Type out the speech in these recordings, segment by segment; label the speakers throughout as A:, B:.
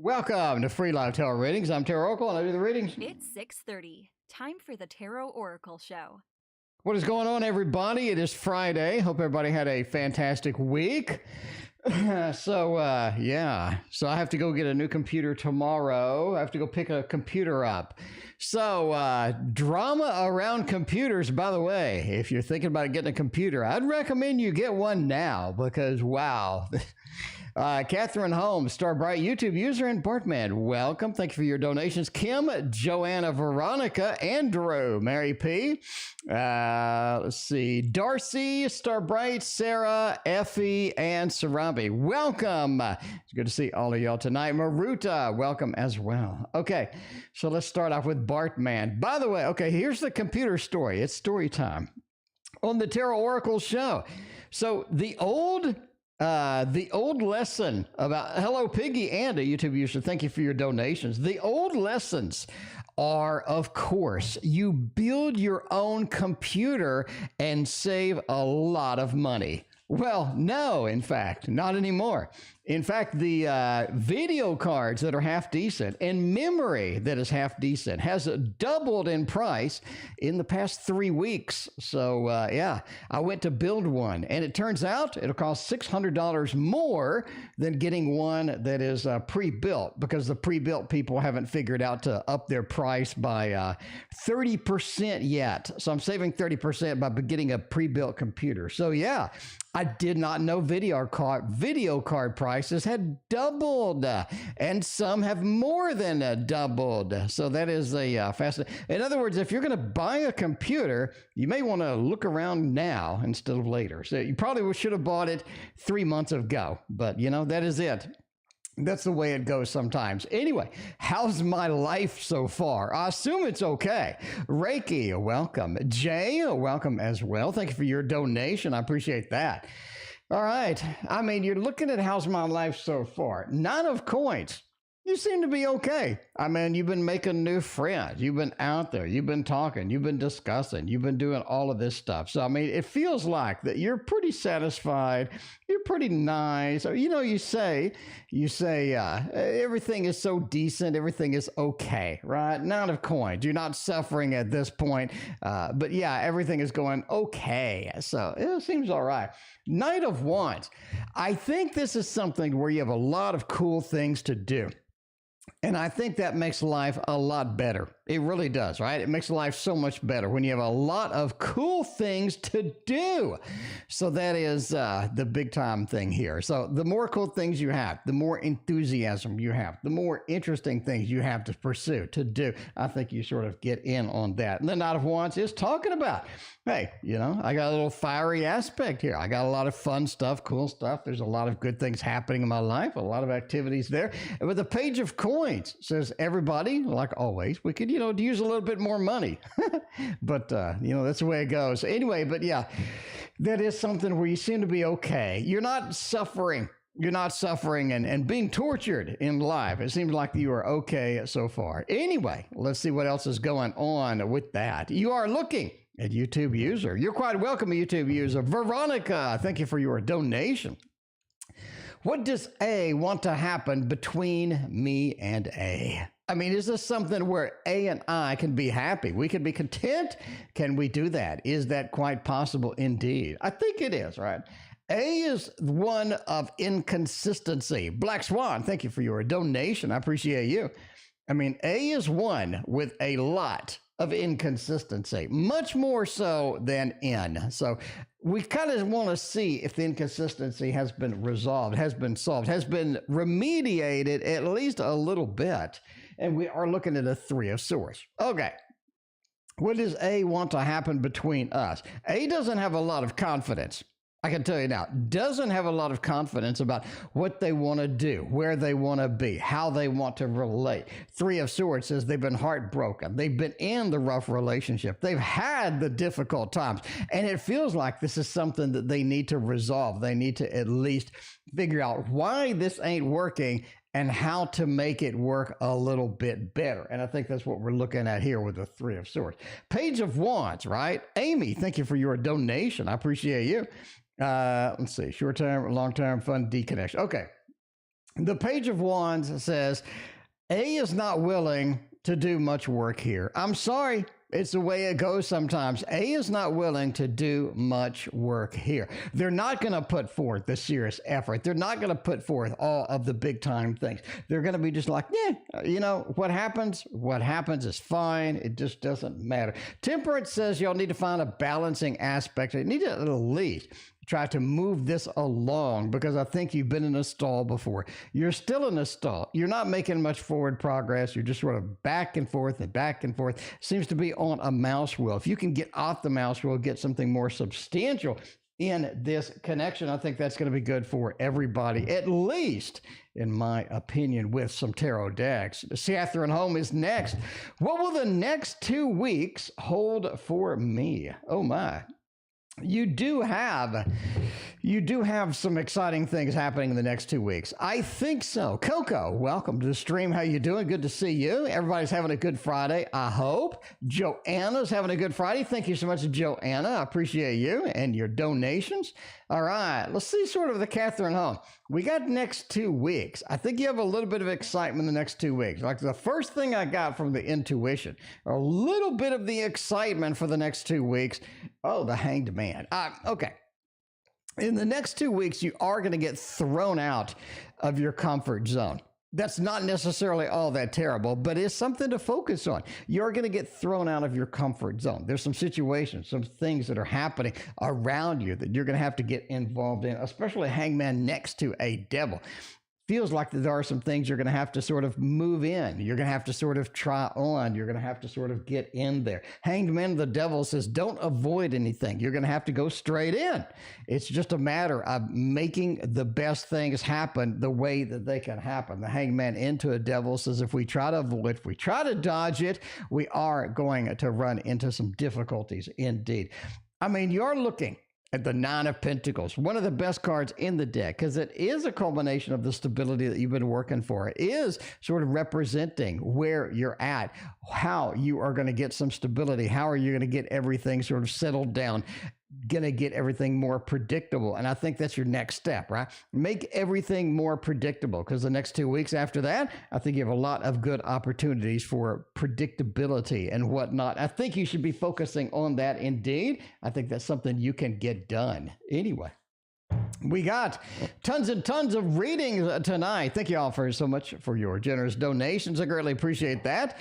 A: Welcome to Free Live Tarot Readings. I'm Tarot Oracle and I do the readings.
B: It's 6:30. Time for the Tarot Oracle Show.
A: What is going on, everybody? It is Friday. Hope everybody had a fantastic week. So I have to go get a new computer tomorrow. I have to go pick a computer up. So drama around computers, by the way. If you're thinking about getting a computer, I'd recommend you get one now because, wow. Catherine Holmes, Star Bright YouTube user, and Bartman, welcome. Thank you for your donations. Kim, Joanna, Veronica, Andrew, Mary P. Let's see. Darcy, Star Bright, Sarah, Effie, and Sarabi. Welcome. It's good to see all of y'all tonight. Maruta, welcome as well. Okay, so let's start off with Bartman. By the way, okay, here's the computer story. It's story time on the Tarot Oracle Show. So the old lesson about, hello Piggy and a YouTube user, thank you for your donations. The old lessons are, of course, you build your own computer and save a lot of money. Well, no, in fact, not anymore. In fact, the video cards that are half decent and memory that is half decent has doubled in price in the past 3 weeks. So, I went to build one, and it turns out it'll cost $600 more than getting one that is pre-built, because the pre-built people haven't figured out to up their price by 30% yet. So I'm saving 30% by getting a pre-built computer. So, yeah. I did not know video card prices had doubled, and some have more than doubled. So that is a fascinating. In other words, if you're going to buy a computer, you may want to look around now instead of later. So you probably should have bought it 3 months ago, but that is it. That's the way it goes sometimes. Anyway, how's my life so far? I assume it's okay. Reiki, welcome. Jay, welcome as well. Thank you for your donation. I appreciate that. All right. I mean, you're looking at how's my life so far. 9 of coins. You seem to be okay. I mean, you've been making new friends. You've been out there. You've been talking. You've been discussing. You've been doing all of this stuff. So, I mean, it feels like that you're pretty satisfied. You're pretty nice. You say everything is so decent. Everything is okay, right? 9 of coins. You're not suffering at this point. But yeah, everything is going okay. So it seems all right. Knight of Wands. I think this is something where you have a lot of cool things to do. And I think that makes life a lot better. It really does, right? It makes life so much better when you have a lot of cool things to do. So that is the big time thing here. So the more cool things you have, the more enthusiasm you have, the more interesting things you have to pursue, to do. I think you sort of get in on that. And the Knight of Wands is talking about, hey, I got a little fiery aspect here. I got a lot of fun stuff, cool stuff. There's a lot of good things happening in my life, a lot of activities there. And with the Page of Coins, says everybody, like always, we could, use a little bit more money. But, that's the way it goes. Anyway, but yeah, that is something where you seem to be okay. You're not suffering. You're not suffering and being tortured in life. It seems like you are okay so far. Anyway, let's see what else is going on with that. You are looking at YouTube user. You're quite welcome, YouTube user. Veronica, thank you for your donation. What does A want to happen between me and A? I mean, is this something where A and I can be happy? We can be content? Can we do that? Is that quite possible indeed? I think it is, right? A is one of inconsistency. Black Swan, thank you for your donation. I appreciate you. I mean, A is one with a lot of inconsistency, much more so than N. So we kind of want to see if the inconsistency has been resolved, has been solved, has been remediated at least a little bit. And we are looking at a 3 of Swords. Okay. What does A want to happen between us? A doesn't have a lot of confidence. I can tell you now, doesn't have a lot of confidence about what they want to do, where they want to be, how they want to relate. 3 of Swords says they've been heartbroken. They've been in the rough relationship. They've had the difficult times. And it feels like this is something that they need to resolve. They need to at least figure out why this ain't working and how to make it work a little bit better. And I think that's what we're looking at here with the 3 of Swords. Page of Wands, right? Amy, thank you for your donation. I appreciate you. Let's see, short-term, long-term, fun deconnection. Okay. The Page of Wands says, A is not willing to do much work here. I'm sorry. It's the way it goes sometimes. A is not willing to do much work here. They're not going to put forth the serious effort. They're not going to put forth all of the big time things. They're going to be just like, yeah, you know, what happens is fine. It just doesn't matter. Temperance says y'all need to find a balancing aspect. You need to at least try to move this along, because I think you've been in a stall before. You're still in a stall. You're not making much forward progress. You're just sort of back and forth and back and forth. Seems to be on a mouse wheel. If you can get off the mouse wheel, get something more substantial in this connection, I think that's going to be good for everybody, at least in my opinion, with some tarot decks. Catherine Home is next. What will the next 2 weeks hold for me? Oh my. You do have some exciting things happening in the next 2 weeks. I think so. Coco, welcome to the stream. How you doing? Good to see you. Everybody's having a good Friday, I hope. Joanna's having a good Friday. Thank you so much, Joanna. I appreciate you and your donations. All right, let's see sort of the Catherine Home. We got next 2 weeks. I think you have a little bit of excitement the next 2 weeks. Like the first thing I got from the intuition, a little bit of the excitement for the next 2 weeks. Oh, the Hanged Man. Okay. In the next 2 weeks, you are going to get thrown out of your comfort zone. That's not necessarily all that terrible, but it's something to focus on. You're going to get thrown out of your comfort zone. There's some situations, some things that are happening around you that you're going to have to get involved in, especially Hangman next to a devil. Feels like there are some things you're going to have to sort of move in. You're going to have to sort of try on. You're going to have to sort of get in there. Hanged Man, the devil, says, don't avoid anything. You're going to have to go straight in. It's just a matter of making the best things happen the way that they can happen. The Hanged Man into a devil says, if we try to avoid, if we try to dodge it, we are going to run into some difficulties indeed. I mean, you're looking at the Nine of Pentacles, one of the best cards in the deck, because it is a culmination of the stability that you've been working for. It is sort of representing where you're at, how you are going to get some stability, how are you going to get everything sort of settled down, going to get everything more predictable. And I think that's your next step, right? Make everything more predictable, because the next 2 weeks after that, I think you have a lot of good opportunities for predictability and whatnot. I think you should be focusing on that indeed. I think that's something you can get done. Anyway, we got tons and tons of readings tonight. Thank you all so much for your generous donations. I greatly appreciate that.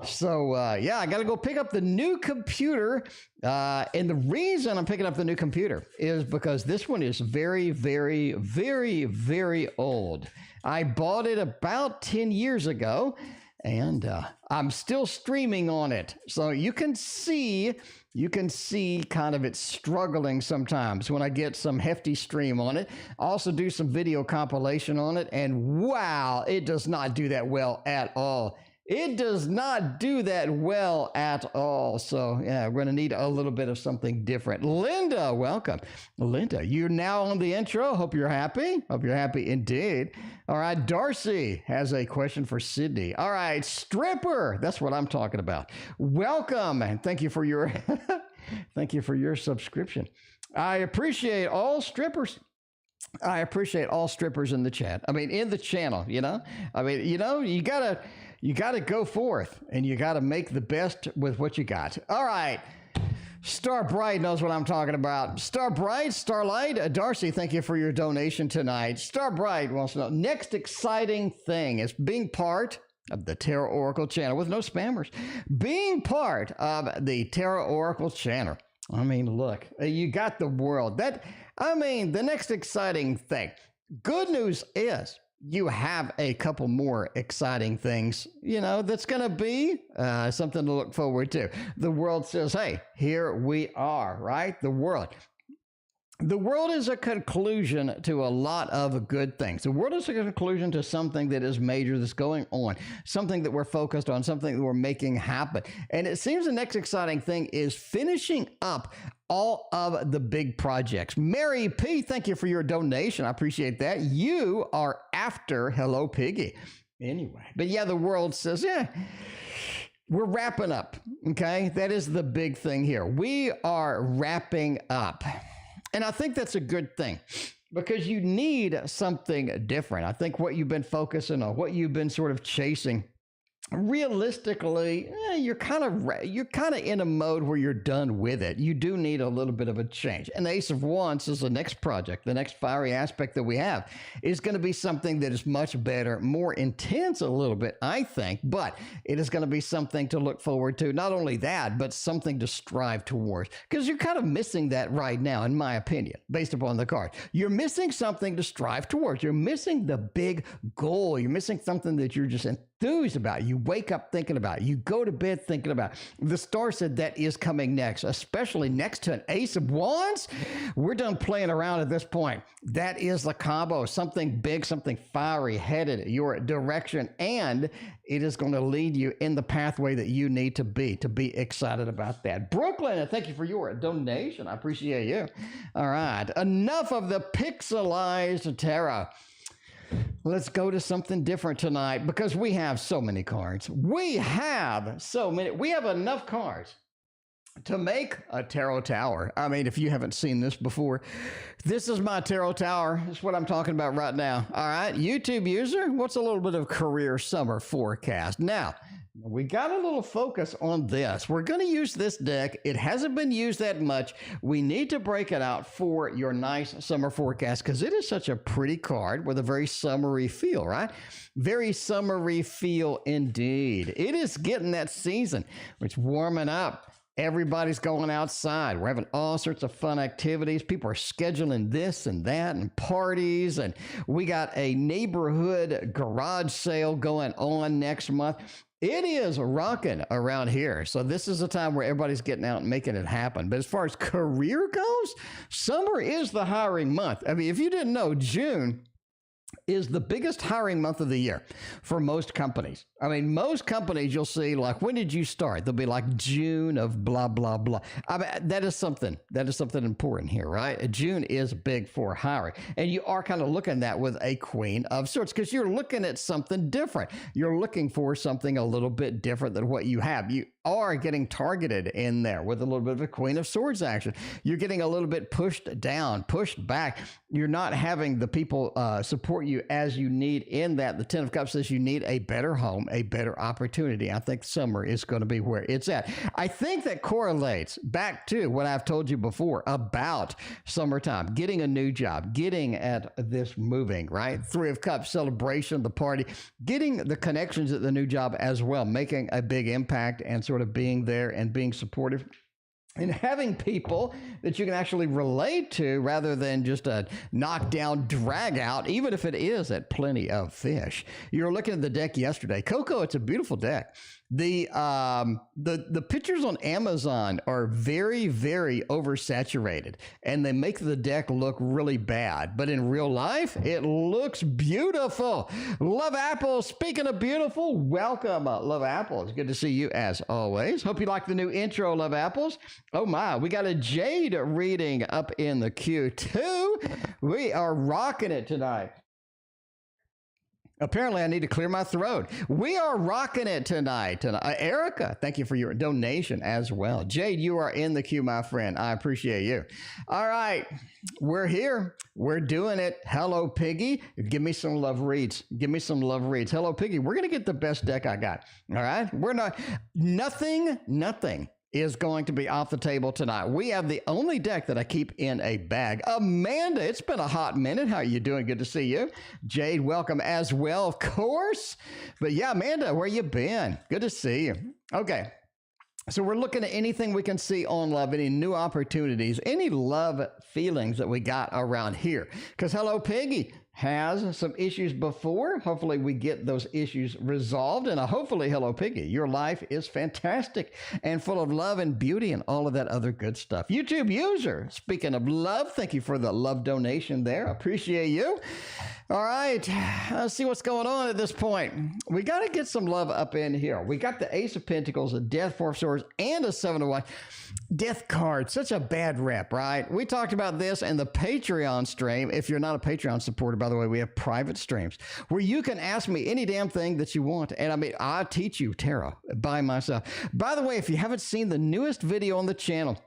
A: So, yeah, I got to go pick up the new computer. And the reason I'm picking up the new computer is because this one is very, very, very, very old. I bought it about 10 years ago, and I'm still streaming on it. So you can see kind of it's struggling sometimes when I get some hefty stream on it. I also do some video compilation on it, and wow, it does not do that well at all. It does not do that well at all. So, yeah, we're going to need a little bit of something different. Linda, welcome. Linda, you're now on the intro. Hope you're happy. Hope you're happy indeed. All right, Darcy has a question for Sydney. All right, Stripper, that's what I'm talking about. Welcome, and thank you for your thank you for your subscription. I appreciate all strippers. I appreciate all strippers in the chat. I mean, in the channel, you know? I mean, you know, you gotta go forth, and you gotta make the best with what you got. All right. Star Bright knows what I'm talking about. Star Bright, Starlight, Darcy, thank you for your donation tonight. Star Bright wants to know, next exciting thing is being part of the Tarot Oracle channel with no spammers. Being part of the Tarot Oracle channel. I mean, look, you got the world. The next exciting thing. Good news is you have a couple more exciting things, you know, that's going to be something to look forward to. The world says, hey, here we are, right? The world is a conclusion to a lot of good things. The world is a conclusion to something that is major that's going on, something that we're focused on, something that we're making happen. And it seems the next exciting thing is finishing up all of the big projects. Mary P., thank you for your donation. I appreciate that. You are after Hello Piggy. Anyway, but yeah, the world says, yeah, we're wrapping up, okay? That is the big thing here. We are wrapping up. And I think that's a good thing. because you need something different. I think what you've been focusing on, what you've been sort of chasing, realistically, you're kind of in a mode where you're done with it. You do need a little bit of a change. And the Ace of Wands is the next project, the next fiery aspect that we have is going to be something that is much better, more intense a little bit, I think, but it is going to be something to look forward to. Not only that, but something to strive towards, because you're kind of missing that right now, in my opinion, based upon the card. You're missing something to strive towards. You're missing the big goal. You're missing something that you're just enthused about. You wake up thinking about it. You go to bed thinking about it. The star said that is coming next, especially next to an Ace of Wands. We're done playing around at this point. That is the combo. Something big, something fiery headed your direction, and it is going to lead you in the pathway that you need to be excited about that. Brooklyn, thank you for your donation. I appreciate you. All right. Enough of the pixelized tarot. Let's go to something different tonight because we have so many cards. We have enough cards to make a tarot tower. I mean, if you haven't seen this before, this is my tarot tower. That's what I'm talking about right now. All right, YouTube user, what's a little bit of career summer forecast? Now, we got a little focus on this. We're going to use this deck. It hasn't been used that much. We need to break it out for your nice summer forecast because it is such a pretty card with a very summery feel, right? Very summery feel indeed. It is getting that season. It's warming up. Everybody's going outside. We're having all sorts of fun activities. People are scheduling this and that and parties. And we got a neighborhood garage sale going on next month. It is rocking around here. So this is a time where everybody's getting out and making it happen. But as far as career goes, summer is the hiring month. I mean, if you didn't know, June is the biggest hiring month of the year for most companies. I mean, most companies you'll see, like, when did you start? They'll be like June of blah, blah, blah. I mean, that is something important here, right? June is big for hiring. And you are kind of looking at that with a Queen of Swords because you're looking at something different. You're looking for something a little bit different than what you have. You are getting targeted in there with a little bit of a Queen of Swords action. You're getting a little bit pushed down, pushed back. You're not having the people support you as you need in that. The Ten of Cups says you need a better home, a better opportunity. I think summer is going to be where it's at. I think that correlates back to what I've told you before about summertime, getting a new job, getting at this moving, right? Three of Cups, celebration, the party, getting the connections at the new job as well, making a big impact and sort of being there and being supportive. And having people that you can actually relate to rather than just a knockdown drag out, even if it is at Plenty of Fish. You were looking at the deck yesterday. Coco, it's a beautiful deck. The pictures on Amazon are very, very oversaturated, and they make the deck look really bad. But in real life, it looks beautiful. Love Apple, speaking of beautiful, welcome, Love Apple. It's good to see you as always. Hope you like the new intro, Love Apples. Oh my, we got a Jade reading up in the queue too. We are rocking it tonight. Apparently, I need to clear my throat. We are rocking it tonight. Erica, thank you for your donation as well. Jade, you are in the queue, my friend. I appreciate you. All right, we're here. We're doing it. Hello, Piggy. Give me some love reads. Give me some love reads. Hello, Piggy. We're going to get the best deck I got. All right? We're not, nothing is going to be off the table tonight. We have the only deck that I keep in a bag. Amanda, it's been a hot minute. How are you doing? Good to see you. Jade, welcome as well, of course. But yeah, Amanda, where you been? Good to see you. Okay. So we're looking at anything we can see on love, any new opportunities, any love feelings that we got around here. Because hello, Piggy has some issues before. Hopefully we get those issues resolved. And hopefully, hello, Piggy, your life is fantastic and full of love and beauty and all of that other good stuff. YouTube user, speaking of love, thank you for the love donation there. Appreciate you. All right, let's see what's going on at this point. We got to get some love up in here. We got the Ace of Pentacles, a Death, Four of Swords, and a Seven of Wands. Death card, such a bad rep, right? We talked about this in the Patreon stream. If you're not a Patreon supporter, by the way, we have private streams where you can ask me any damn thing that you want. And I mean, I teach you tarot by myself. By the way, if you haven't seen the newest video on the channel,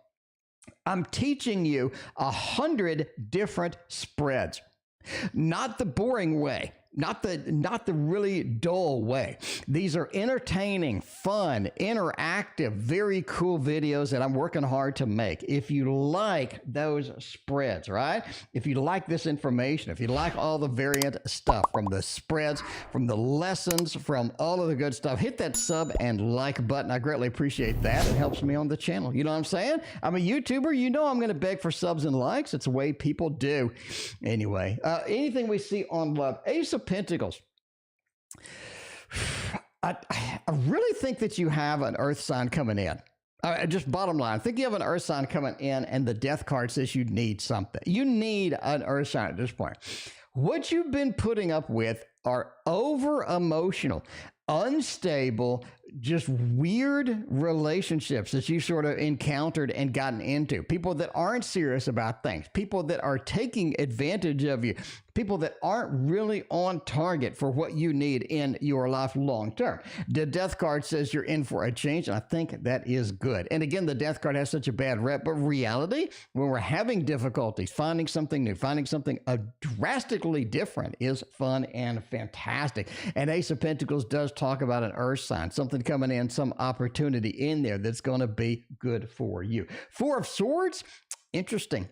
A: I'm teaching you 100 different spreads. Not the boring way, not the really dull way. These are entertaining, fun, interactive, very cool videos that I'm working hard to make. If you like those spreads, right? If you like this information, if you like all the variant stuff from the spreads, from the lessons, from all of the good stuff, hit that sub and like button. I greatly appreciate that. It helps me on the channel. You know what I'm saying? I'm a YouTuber. You know I'm going to beg for subs and likes. It's the way people do. Anyway, anything we see on love. Ace of Pentacles. I really think that you have an earth sign coming in. Just bottom line, I think you have an earth sign coming in, and the death card says you need something. You need an earth sign at this point. What you've been putting up with are over emotional, unstable, just weird relationships that you sort of encountered and gotten into. People that aren't serious about things, people that are taking advantage of you, people that aren't really on target for what you need in your life long term. The death card says you're in for a change, and I think that is good. And again, the death card has such a bad rep, but reality, when we're having difficulties, finding something new, finding something drastically different is fun and fantastic. And Ace of Pentacles does talk about an earth sign, something coming in, some opportunity in there that's going to be good for you. Four of Swords, interesting.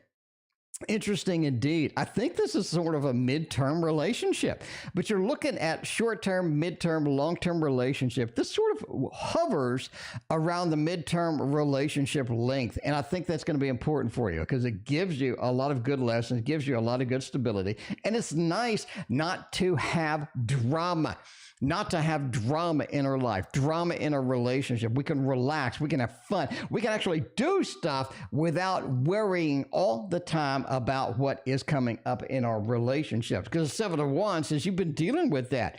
A: Interesting indeed. I think this is sort of a midterm relationship, but you're looking at short-term, midterm, long-term relationship. This sort of hovers around the midterm relationship length, and I think that's going to be important for you because it gives you a lot of good lessons, gives you a lot of good stability, and it's nice not to have drama. Not to have drama in our life, drama in our relationship. We can relax, we can have fun, we can actually do stuff without worrying all the time about what is coming up in our relationships. Because Seven of Wands says you've been dealing with that.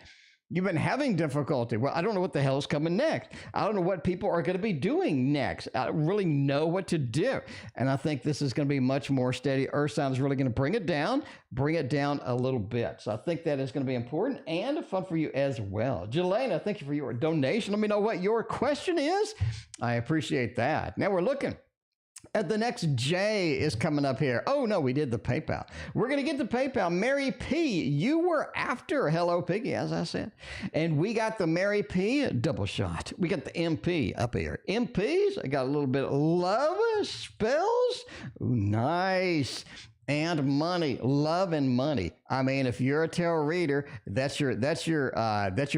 A: You've been having difficulty. Well, I don't know what the hell is coming next. I don't know what people are going to be doing next. I don't really know what to do. And I think this is going to be much more steady. Earth sign is really going to bring it down a little bit. So I think that is going to be important and fun for you as well. Jelena, thank you for your donation. Let me know what your question is. I appreciate that. Now we're looking at the next J is coming up here. Oh, no, we did the PayPal. We're going to get the PayPal. Mary P, you were after Hello Piggy, as I said. And we got the Mary P double shot. We got the MP up here. MPs, I got a little bit of love spells. Ooh, nice. And money, love and money. I mean, if you're a tarot reader, that's your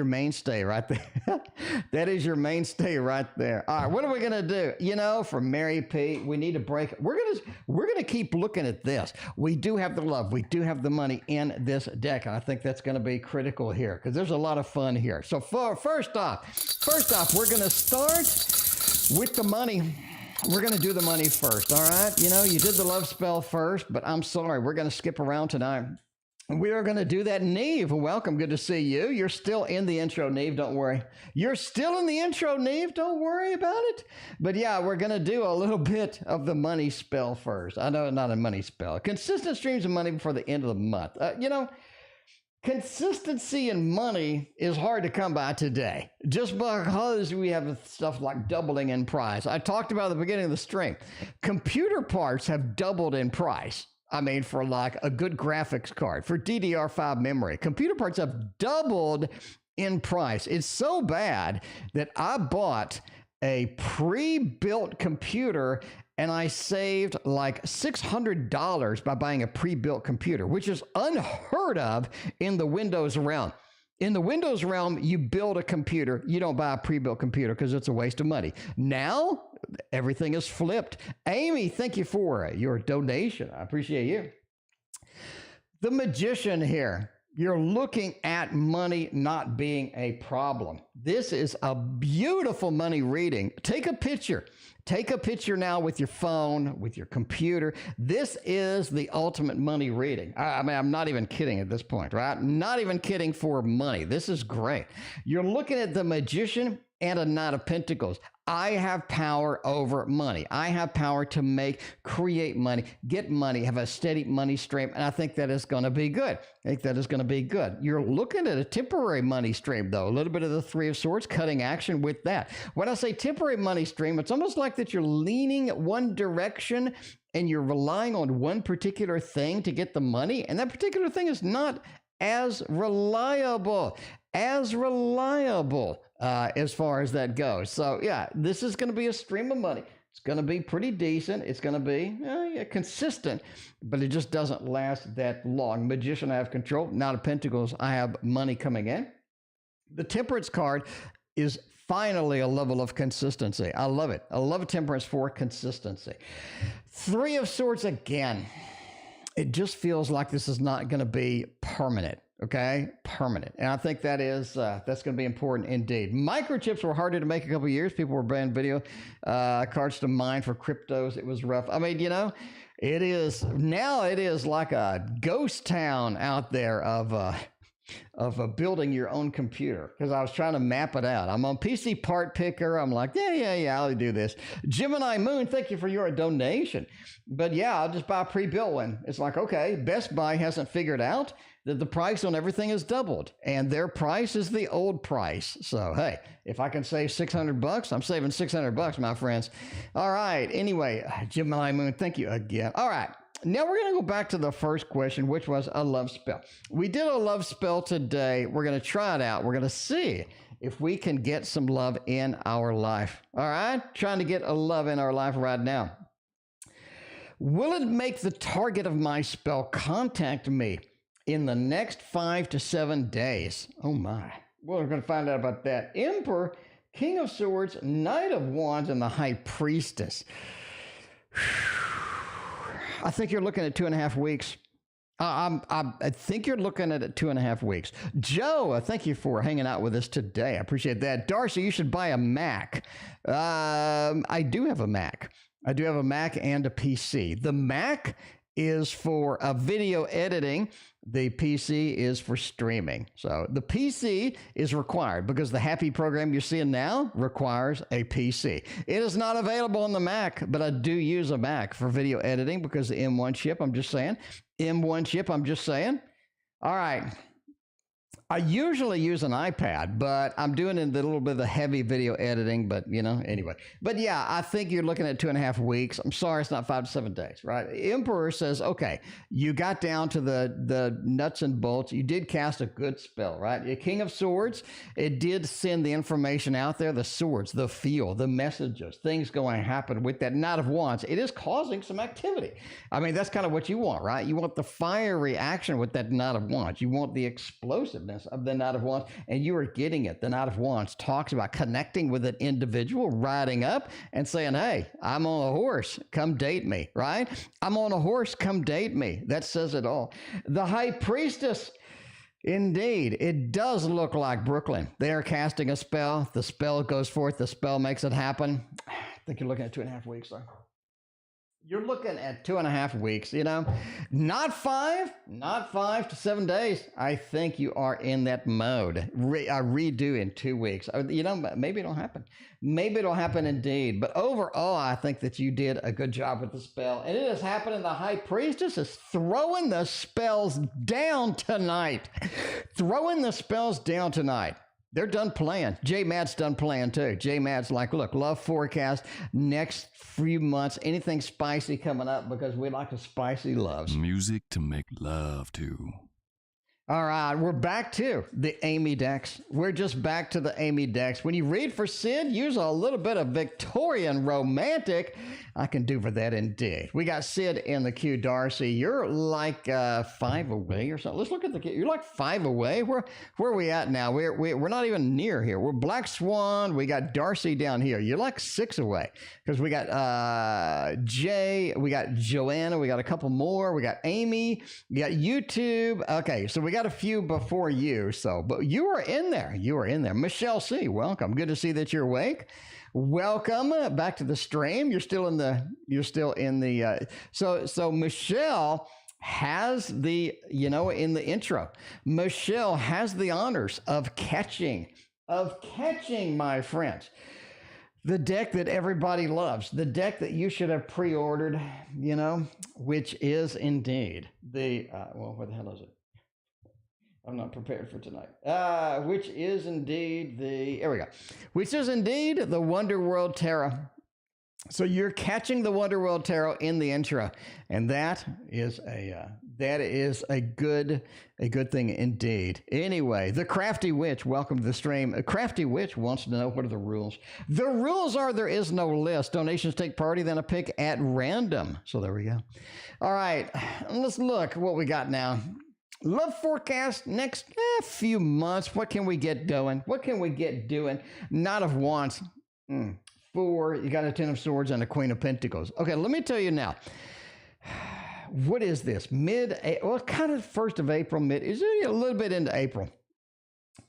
A: mainstay right there. That is your mainstay right there. All right, what are we gonna do? You know, for Mary P, we need to break. We're gonna keep looking at this. We do have the love, we do have the money in this deck, and I think that's gonna be critical here because there's a lot of fun here. So first off, we're gonna start with the money. We're going to do the money first, all right? You know, you did the love spell first, but I'm sorry. We're going to skip around tonight. We are going to do that. Neve, welcome. Good to see you. You're still in the intro, Neve. Don't worry. You're still in the intro, Neve. Don't worry about it. But yeah, we're going to do a little bit of the money spell first. I know, not a money spell. Consistent streams of money before the end of the month. You know, consistency in money is hard to come by today just because we have stuff like doubling in price. I talked about at the beginning of the stream. Computer parts have doubled in price. I mean, for like a good graphics card, for DDR5 memory, computer parts have doubled in price. It's so bad that I bought a pre-built computer and I saved like $600 by buying a pre-built computer, which is unheard of in the Windows realm. In the Windows realm, you build a computer. You don't buy a pre-built computer because it's a waste of money. Now, everything is flipped. Amy, thank you for your donation. I appreciate you. The Magician here. You're looking at money not being a problem. This is a beautiful money reading. Take a picture. Take a picture now with your phone, with your computer. This is the ultimate money reading. I mean, I'm not even kidding at this point, right? Not even kidding for money. This is great. You're looking at the Magician and a Knight of Pentacles. I have power over money. I have power to create money, get money, have a steady money stream. And I think that is going to be good. I think that is going to be good. You're looking at a temporary money stream, though. A little bit of the Three of Swords, cutting action with that. When I say temporary money stream, it's almost like that you're leaning one direction and you're relying on one particular thing to get the money. And that particular thing is not as reliable as far as that goes. So yeah, this is going to be a stream of money. It's going to be pretty decent. It's going to be consistent, but it just doesn't last that long. Magician, I have control. Knight of Pentacles, I have money coming in. The Temperance card is finally a level of consistency. I love it. I love Temperance for consistency. Three of Swords again. It just feels like this is not going to be permanent. Okay, permanent. And I think that's going to be important indeed. Microchips were harder to make a couple of years. People were banning video cards to mine for cryptos. It was rough. I mean, it is like a ghost town out there of building your own computer, because I was trying to map it out. I'm on PC Part Picker. I'm like, yeah, I'll do this. Gemini Moon, thank you for your donation. But yeah, I'll just buy a pre-built one. It's like, okay, Best Buy hasn't figured out that the price on everything is doubled, and their price is the old price. So, hey, if I can save $600, I'm saving $600, my friends. All right. Anyway, Gemini Moon, thank you again. All right. Now we're going to go back to the first question, which was a love spell. We did a love spell today. We're going to try it out. We're going to see if we can get some love in our life. All right? Trying to get a love in our life right now. Will it make the target of my spell contact me in the next 5 to 7 days? Oh my. Well, we're going to find out about that. Emperor, King of Swords, Knight of Wands, and the High Priestess. I think you're looking at 2.5 weeks. I think you're looking at it 2.5 weeks. Joe, thank you for hanging out with us today. I appreciate that. Darcy, you should buy a Mac. I do have a Mac. I do have a Mac and a PC. The Mac is for video editing. The PC is for streaming. So the PC is required because the Happy program you're seeing now requires a PC. It is not available on the Mac, but I do use a Mac for video editing because the M1 chip, I'm just saying. M1 chip, I'm just saying. All right. I usually use an iPad, but I'm doing a little bit of the heavy video editing, but anyway. But yeah, I think you're looking at 2.5 weeks. I'm sorry, it's not 5 to 7 days, right? Emperor says, okay, you got down to the nuts and bolts. You did cast a good spell, right? The King of Swords, it did send the information out there, the swords, the feel, the messages, things going to happen with that Knight of Wands. It is causing some activity. I mean, that's kind of what you want, right? You want the fiery action with that Knight of Wands. You want the explosiveness of the Knight of Wands, and you are getting it. The Knight of Wands talks about connecting with an individual, riding up and saying, hey, I'm on a horse, come date me, right? I'm on a horse, come date me. That says it all. The High Priestess, indeed, it does look like Brooklyn. They are casting a spell. The spell goes forth. The spell makes it happen. I think you're looking at 2.5 weeks, though. You're looking at 2.5 weeks, not 5 to 7 days. I think you are in that mode. Redo in 2 weeks. Maybe it'll happen. Maybe it'll happen indeed. But overall, I think that you did a good job with the spell. And it is happening. The High Priestess is throwing the spells down tonight. Throwing the spells down tonight. They're done playing. J Matt's done playing too. J Matt's like, look, love forecast next few months. Anything spicy coming up because we like the spicy loves.
C: Music to make love to.
A: All right, we're back to the Amy decks. We're just back to the Amy decks. When you read for Sid, use a little bit of Victorian romantic. I can do for that indeed. We got Sid in the queue. Darcy, you're like 5 away or something. Let's look at the queue. You're like 5 away. Where are we at now? We're not even near here. We're Black Swan. We got Darcy down here. You're like 6 away because we got Jay. We got Joanna. We got a couple more. We got Amy. We got YouTube. Okay, so we got a few before you. So, but you are in there. You are in there. Michelle C., welcome. Good to see that you're awake. Welcome back to the stream. You're still in the, so Michelle has the, in the intro, Michelle has the honors of catching of catching, my friends. The deck that everybody loves, the deck that you should have pre-ordered, which is indeed the, what the hell is it? I'm not prepared for tonight. Which is indeed here we go. Which is indeed the Wonder World Tarot. So you're catching the Wonder World Tarot in the intro, and that is a good thing indeed. Anyway, the Crafty Witch, welcome to the stream. A Crafty Witch wants to know, what are the rules? The rules are there is no list. Donations take priority, then a pick at random. So there we go. All right, let's look what we got now. Love forecast next few months. What can we get doing? What can we get doing? Knight of Wands. 4, you got a 10 of Swords and a Queen of Pentacles. Okay, let me tell you now. What is this? Kind of 1st of April, is it a little bit into April?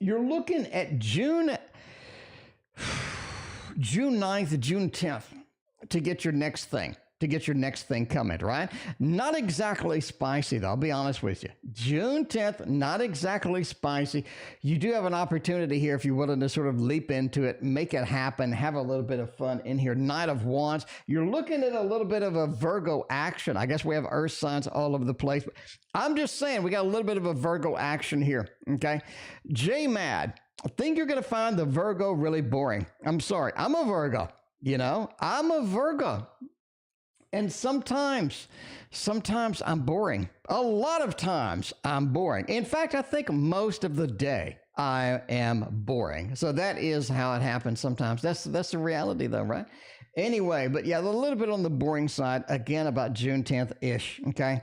A: You're looking at June 9th, June 10th to get your next thing. Coming, right? Not exactly spicy, though, I'll be honest with you. June 10th, not exactly spicy. You do have an opportunity here if you're willing to sort of leap into it, make it happen, have a little bit of fun in here. Knight of Wands, you're looking at a little bit of a Virgo action. I guess we have earth signs all over the place. But I'm just saying we got a little bit of a Virgo action here, okay? J-Mad, I think you're going to find the Virgo really boring. I'm sorry. I'm a Virgo, I'm a Virgo. And sometimes I'm boring. A lot of times I'm boring. In fact, I think most of the day I am boring. So that is how it happens sometimes. That's the reality though, right? Anyway, but yeah, a little bit on the boring side, again, about June 10th-ish, okay?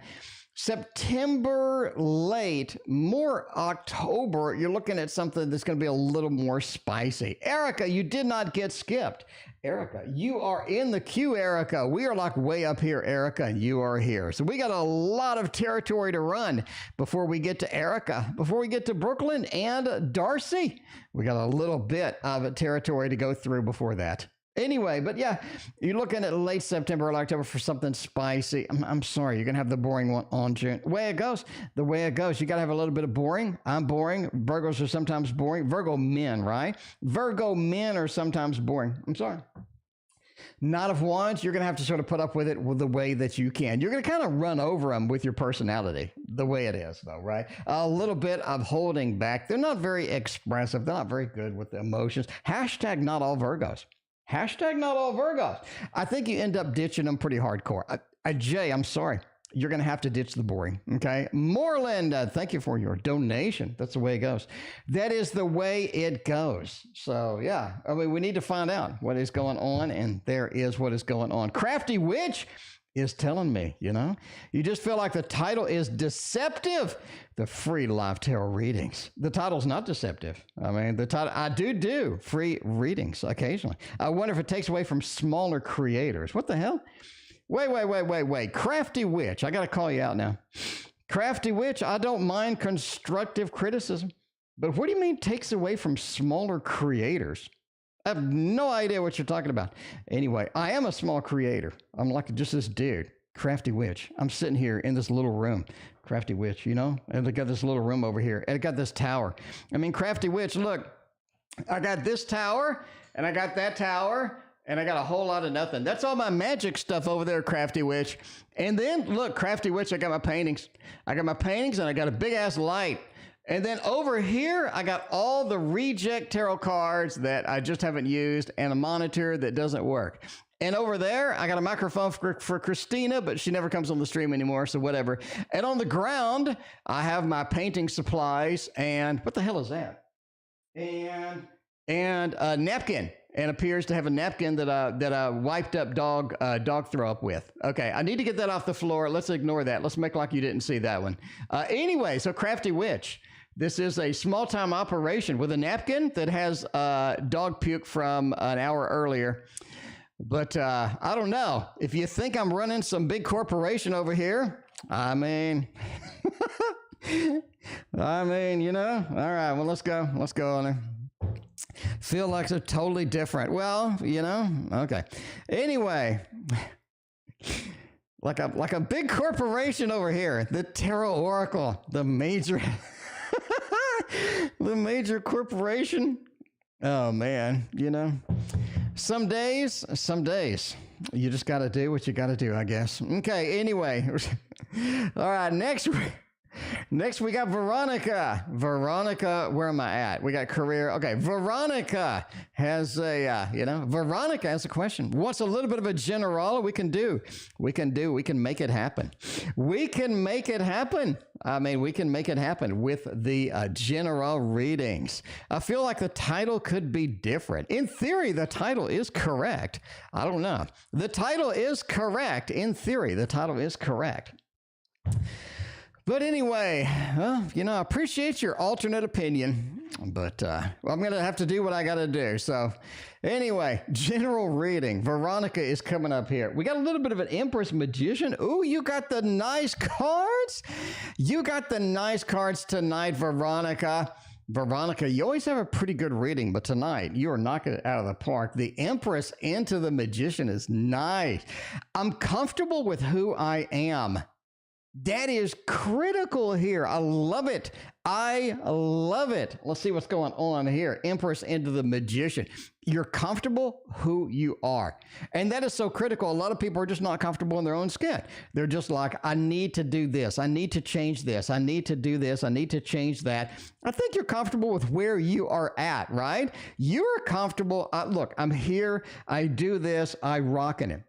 A: September late, more October, you're looking at something that's going to be a little more spicy. Erica, you did not get skipped. Erica, you are in the queue, Erica. We are like way up here, Erica, and you are here. So we got a lot of territory to run before we get to Erica, before we get to Brooklyn and Darcy. We got a little bit of a territory to go through before that. Anyway, but yeah, you're looking at late September or October for something spicy. I'm sorry, you're going to have the boring one on June. The way it goes. You got to have a little bit of boring. I'm boring. Virgos are sometimes boring. Virgo men, right? Virgo men are sometimes boring. I'm sorry. Knight of Wands, you're going to have to sort of put up with it the way that you can. You're going to kind of run over them with your personality, the way it is, though, right? A little bit of holding back. They're not very expressive. They're not very good with the emotions. Hashtag not all Virgos. Hashtag not all Virgos. I think you end up ditching them pretty hardcore. Jay, I'm sorry. You're going to have to ditch the boring, okay? Moreland, thank you for your donation. That's the way it goes. That is the way it goes. So, yeah, I mean, we need to find out what is going on, and there is what is going on. Crafty Witch is telling me, you just feel like the title is deceptive. The free live tarot readings. The title's not deceptive. I mean, the title, I do free readings occasionally. I wonder if it takes away from smaller creators. What the hell? Wait. Crafty Witch. I got to call you out now. Crafty Witch, I don't mind constructive criticism. But what do you mean takes away from smaller creators? I have no idea what you're talking about. Anyway, I am a small creator. I'm like just this dude, Crafty Witch. I'm sitting here in this little room. Crafty Witch, and I got this little room over here. And I got this tower. I mean, Crafty Witch, look, I got this tower, and I got that tower, and I got a whole lot of nothing. That's all my magic stuff over there, Crafty Witch. And then, look, Crafty Witch, I got my paintings. And I got a big-ass light. And then over here, I got all the reject tarot cards that I just haven't used and a monitor that doesn't work. And over there, I got a microphone for Christina, but she never comes on the stream anymore, so whatever. And on the ground, I have my painting supplies and what the hell is that? And a napkin. And appears to have a napkin that I wiped up dog throw up with. Okay, I need to get that off the floor. Let's ignore that. Let's make like you didn't see that one. Anyway, so Crafty Witch. This is a small-time operation with a napkin that has dog puke from an hour earlier. But I don't know. If you think I'm running some big corporation over here, I mean, all right, well, let's go on there. Feel like they're totally different. Well, okay. Anyway, like a big corporation over here, the Tarot Oracle, the major corporation. Oh man, some days, you just got to do what you got to do, I guess. Okay, anyway. All right, next we got Veronica. Veronica, where am I at? We got career. Okay, Veronica has Veronica has a question. What's a little bit of a general we can make it happen. We can make it happen. We can make it happen with the general readings. I feel like the title could be different. In theory, the title is correct. I don't know. The title is correct. In theory, the title is correct. But anyway, I appreciate your alternate opinion, but I'm going to have to do what I got to do. So anyway, general reading. Veronica is coming up here. We got a little bit of an Empress Magician. Ooh, you got the nice cards. You got the nice cards tonight, Veronica. Veronica, you always have a pretty good reading, but tonight you are knocking it out of the park. The Empress into the Magician is nice. I'm comfortable with who I am. That is critical here. I love it. I love it. Let's see what's going on here. Empress into the Magician. You're comfortable who you are. And that is so critical. A lot of people are just not comfortable in their own skin. They're just like, I need to do this. I need to change this. I need to do this. I need to change that. I think you're comfortable with where you are at, right? You're comfortable. Look, I'm here. I do this. I rockin' it.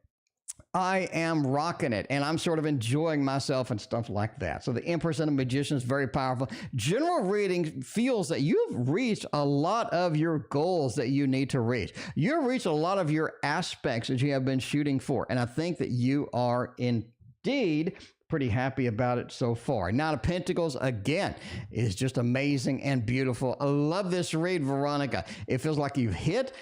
A: I am rocking it, and I'm sort of enjoying myself and stuff like that. So the Empress and the Magician is very powerful. General reading feels that you've reached a lot of your goals that you need to reach. You've reached a lot of your aspects that you have been shooting for, and I think that you are indeed pretty happy about it so far. Knight of Pentacles, again, is just amazing and beautiful. I love this read, Veronica. It feels like you've hit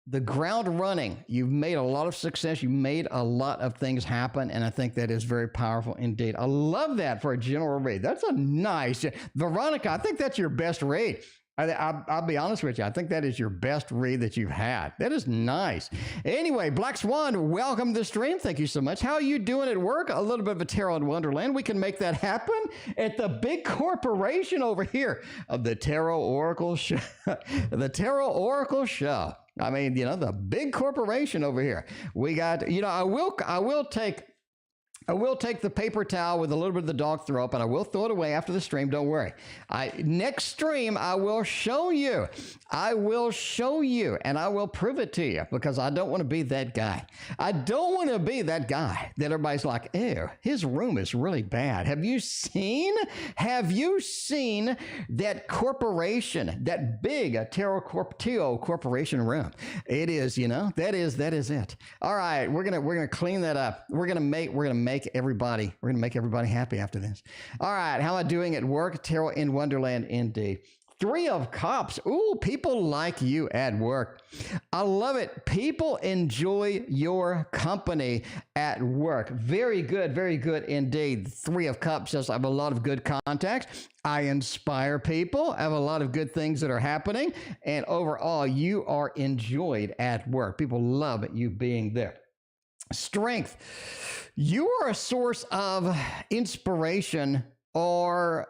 A: the ground running. You've made a lot of success. You made a lot of things happen, and I think that is very powerful indeed. I love that for a general read. That's a nice, Veronica, I think that's your best read. I'll be honest with you. I think that is your best read that you've had. That is nice. Anyway, Black Swan, welcome to the stream. Thank you so much. How are you doing at work? A little bit of a tarot in Wonderland. We can make that happen at the big corporation over here of the Tarot Oracle Show. The Tarot Oracle Show. The big corporation over here. We got, I will take the paper towel with a little bit of the dog throw up, and I will throw it away after the stream. Don't worry. Next stream, I will show you. And I will prove it to you, because I don't want to be that guy. I don't want to be that guy that everybody's like, ew, his room is really bad. Have you seen that corporation, that big Tarot corporation room? It is, that is it. All right, we're gonna clean that up. We're gonna make everybody happy after this. All right, how am I doing at work? Tarot in Wonderland indeed. 3 of Cups. Ooh, people like you at work. I love it. People enjoy your company at work. Very good indeed. 3 of Cups says I have a lot of good contacts. I inspire people. I have a lot of good things that are happening. And overall, you are enjoyed at work. People love you being there. Strength. You are a source of inspiration, or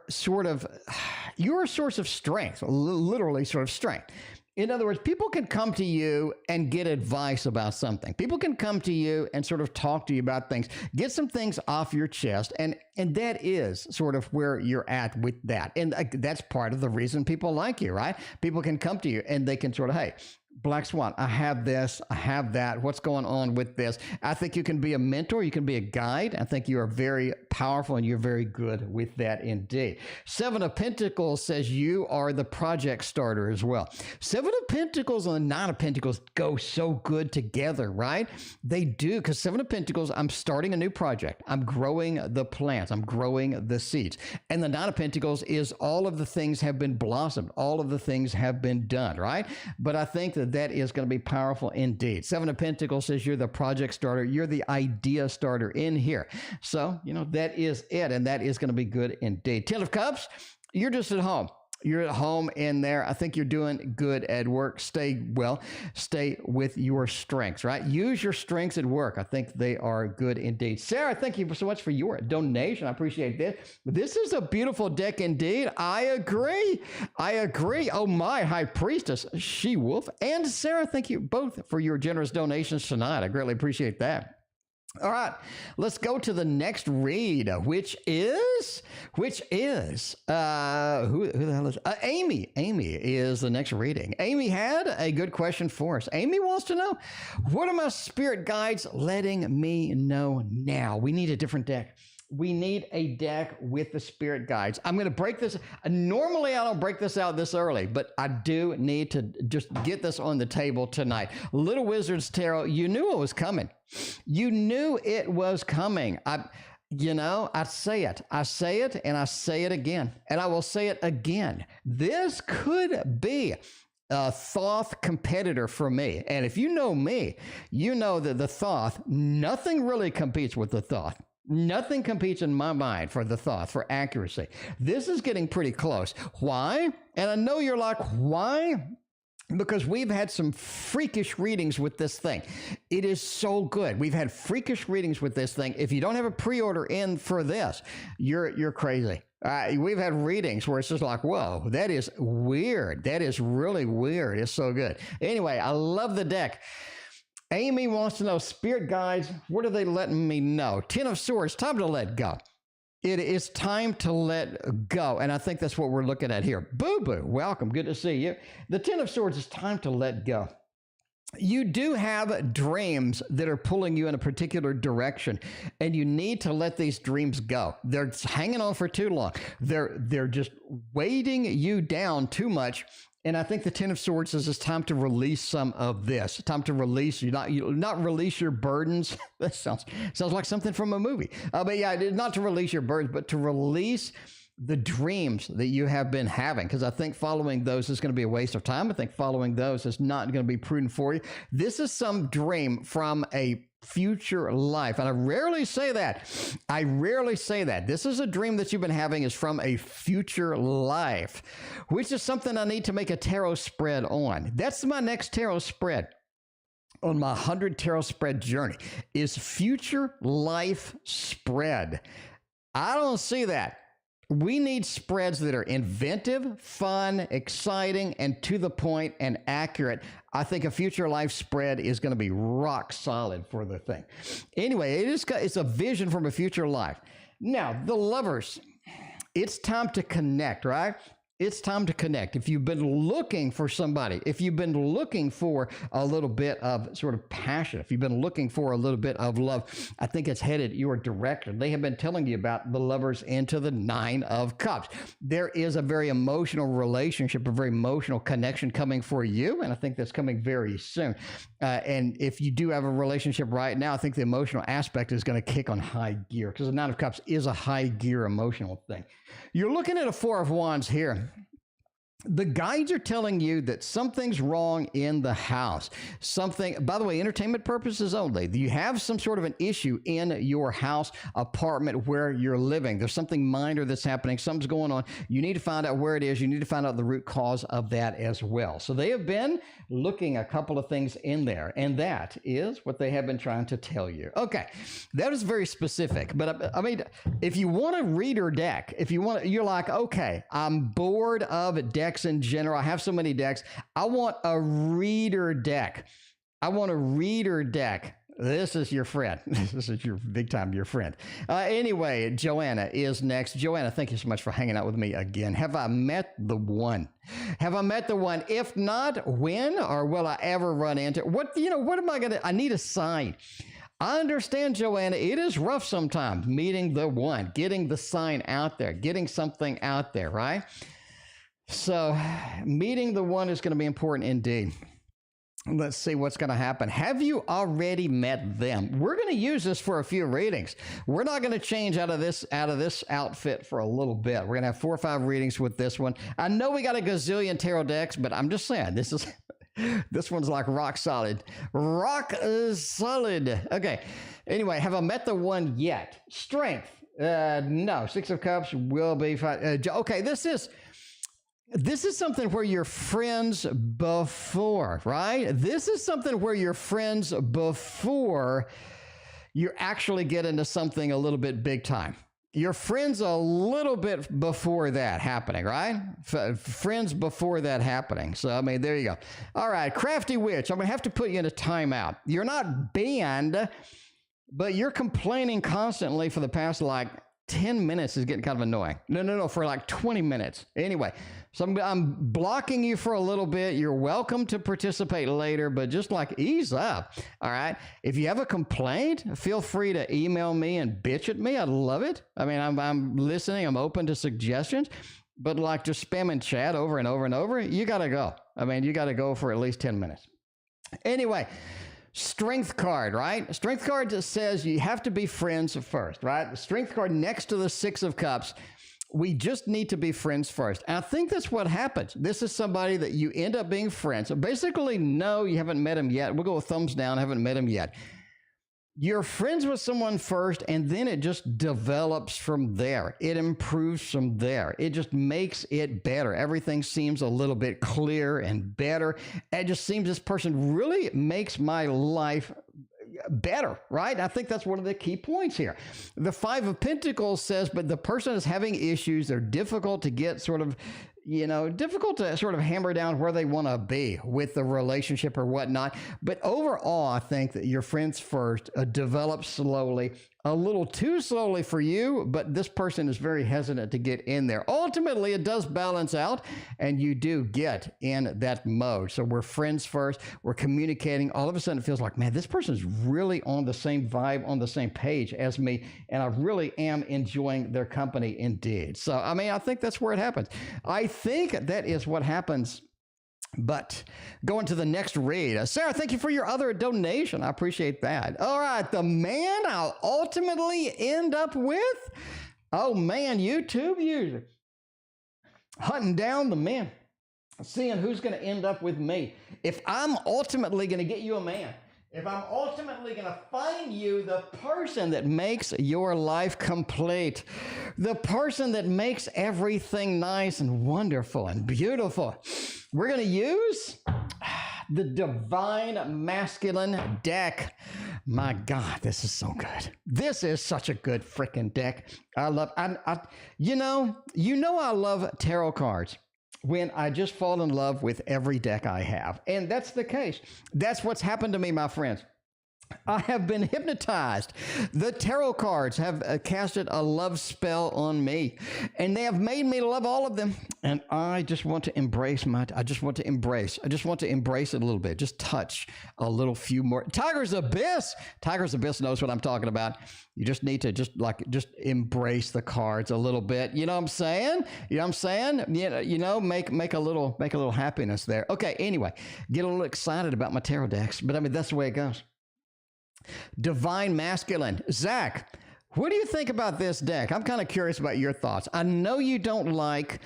A: you're a source of strength, literally sort of strength. In other words, people can come to you and get advice about something. People can come to you and sort of talk to you about things, get some things off your chest, and that is sort of where you're at with that. And that's part of the reason people like you, right? People can come to you and they can sort of, hey, Black Swan, I have this, I have that. What's going on with this? I think you can be a mentor. You can be a guide. I think you are very powerful and you're very good with that indeed. 7 of Pentacles says you are the project starter as well. 7 of Pentacles and the 9 of Pentacles go so good together, right? They do, because 7 of Pentacles, I'm starting a new project. I'm growing the plants. I'm growing the seeds. And the 9 of Pentacles is all of the things have been blossomed. All of the things have been done, right? But I think that is going to be powerful indeed. 7 of Pentacles says you're the project starter. You're the idea starter in here. So, that is it. And that is going to be good indeed. 10 of Cups, you're just at home. You're at home in there. I think you're doing good at work. Stay with your strengths, right? Use your strengths at work. I think they are good indeed. Sarah, thank you so much for your donation. I appreciate this. This is a beautiful deck indeed. I agree. Oh, my High Priestess, She-Wolf, and Sarah, thank you both for your generous donations tonight. I greatly appreciate that. All right, let's go to the next read, which is who the hell is Amy? Amy is the next reading. Amy had a good question for us. Amy wants to know, what are my spirit guides letting me know now? We need a different deck. We need a deck with the spirit guides. I'm going to break this. Normally, I don't break this out this early, but I do need to just get this on the table tonight. Little Wizards Tarot, you knew it was coming. You knew it was coming. I say it, and I say it again, and I will say it again. This could be a Thoth competitor for me. And if you know me, you know that the Thoth, nothing really competes with the Thoth. Nothing competes in my mind for the Thoth, for accuracy. This is getting pretty close. Why? And I know you're like, why? Because we've had some freakish readings with this thing. It is so good. We've had freakish readings with this thing. If you don't have a pre-order in for this, you're crazy. We've had readings where it's just like, whoa, that is weird. That is really weird. It's so good. Anyway, I love the deck. Amy wants to know, spirit guides, what are they letting me know? Ten of Swords, time to let go. It is time to let go. And I think that's what we're looking at here. Boo-boo, welcome. Good to see you. The Ten of Swords is time to let go. You do have dreams that are pulling you in a particular direction, and you need to let these dreams go. They're hanging on for too long. They're just weighting you down too much. And I think the Ten of Swords says it's time to release some of this. Time to release not release your burdens. That sounds like something from a movie. But yeah, not to release your burdens, but to release the dreams that you have been having. Because I think following those is going to be a waste of time. I think following those is not going to be prudent for you. This is some dream from a future life. And I rarely say that. This is a dream that you've been having is from a future life, which is something I need to make a tarot spread on. That's my next tarot spread on my 100 tarot spread journey, is future life spread. I don't see that. We need spreads that are inventive, fun, exciting, and to the point and accurate. I think a future life spread is going to be rock solid for the thing. Anyway, it's a vision from a future life. Now, the lovers, it's time to connect, right? It's time to connect. If you've been looking for somebody, if you've been looking for a little bit of sort of passion, if you've been looking for a little bit of love, I think it's headed your direction. They have been telling you about the lovers into the Nine of Cups. There is a very emotional relationship, a very emotional connection coming for you, and I think that's coming very soon. And if you do have a relationship right now, I think the emotional aspect is going to kick on high gear, because the Nine of Cups is a high gear emotional thing. You're looking at a Four of Wands here. The guides are telling you that something's wrong in the house. Something, by the way, entertainment purposes only. You have some sort of an issue in your house, apartment where you're living. There's something minor that's happening. Something's going on. You need to find out where it is. You need to find out the root cause of that as well. So they have been looking a couple of things in there, and that is what they have been trying to tell you. Okay, that is very specific. But I mean, if you want a reader deck, you're like, okay, I'm bored of decks in general. I have so many decks. I want a reader deck. This is your friend. This is your big time, your friend. Anyway, Joanna is next. Joanna, thank you so much for hanging out with me again. Have I met the one? If not, when or will I ever run into what am I going to, I need a sign. I understand, Joanna, it is rough sometimes meeting the one, getting the sign out there, getting something out there, right? So meeting the one is going to be important indeed. Let's see what's going to happen. Have you already met them? We're going to use this for a few readings. We're not going to change out of this outfit for a little bit. We're going to have 4 or 5 readings with this one. I know we got a gazillion tarot decks, but I'm just saying this one's like rock solid. Rock solid. Okay. Anyway, have I met the one yet? Strength. No. 6 of Cups will be fine. Okay. This is... This is something where you're friends before, right? This is something where you're friends before you actually get into something a little bit big time. You're friends a little bit before that happening, right? Friends before that happening. So, I mean, there you go. All right, crafty witch. I'm going to have to put you in a timeout. You're not banned, but you're complaining constantly for the past, like, 10 minutes is getting kind of annoying. No, for like 20 minutes. Anyway, so I'm blocking you for a little bit. You're welcome to participate later, but just like ease up, all right? If you have a complaint, feel free to email me and bitch at me. I'd love it. I mean, I'm listening. I'm open to suggestions, but like just spamming chat over and over and over, you got to go. I mean, you got to go for at least 10 minutes. Anyway, Strength card, right? Strength card says you have to be friends first, right? The strength card next to the Six of Cups, we just need to be friends first. And I think that's what happens. This is somebody that you end up being friends. So basically, no, you haven't met him yet. We'll go with thumbs down, haven't met him yet. You're friends with someone first, and then it just develops from there. It improves from there. It just makes it better. Everything seems a little bit clearer and better. It just seems this person really makes my life better, right? I think that's one of the key points here. The Five of Pentacles says, but the person is having issues. They're difficult to get sort of, difficult to sort of hammer down where they want to be with the relationship or whatnot. But overall, I think that your friends first develop slowly, a little too slowly for you, but this person is very hesitant to get in there. Ultimately, it does balance out, and you do get in that mode. So we're friends first. We're communicating. All of a sudden, it feels like, man, this person is really on the same vibe, on the same page as me, and I really am enjoying their company indeed. So, I mean, I think that's where it happens. I think that is what happens. But going to the next read. Sarah, thank you for your other donation. I appreciate that. All right, the man I'll ultimately end up with. Oh, man, YouTube user. Hunting down the man. Seeing who's going to end up with me. If I'm ultimately going to get you a man, if I'm ultimately going to find you the person that makes your life complete, the person that makes everything nice and wonderful and beautiful, we're going to use the Divine Masculine deck. My God, this is so good. This is such a good freaking deck. I love, I love tarot cards when I just fall in love with every deck I have. And that's the case. That's what's happened to me, my friends. I have been hypnotized. The tarot cards have casted a love spell on me, and they have made me love all of them. And I just want to embrace I just want to embrace it a little bit. Just touch a little few more. Tiger's Abyss knows what I'm talking about. You just need to just embrace the cards a little bit. You know what I'm saying? Make a little happiness there. Okay, anyway, get a little excited about my tarot decks, but I mean, that's the way it goes. Divine Masculine. Zach, what do you think about this deck? I'm kind of curious about your thoughts. I know you don't like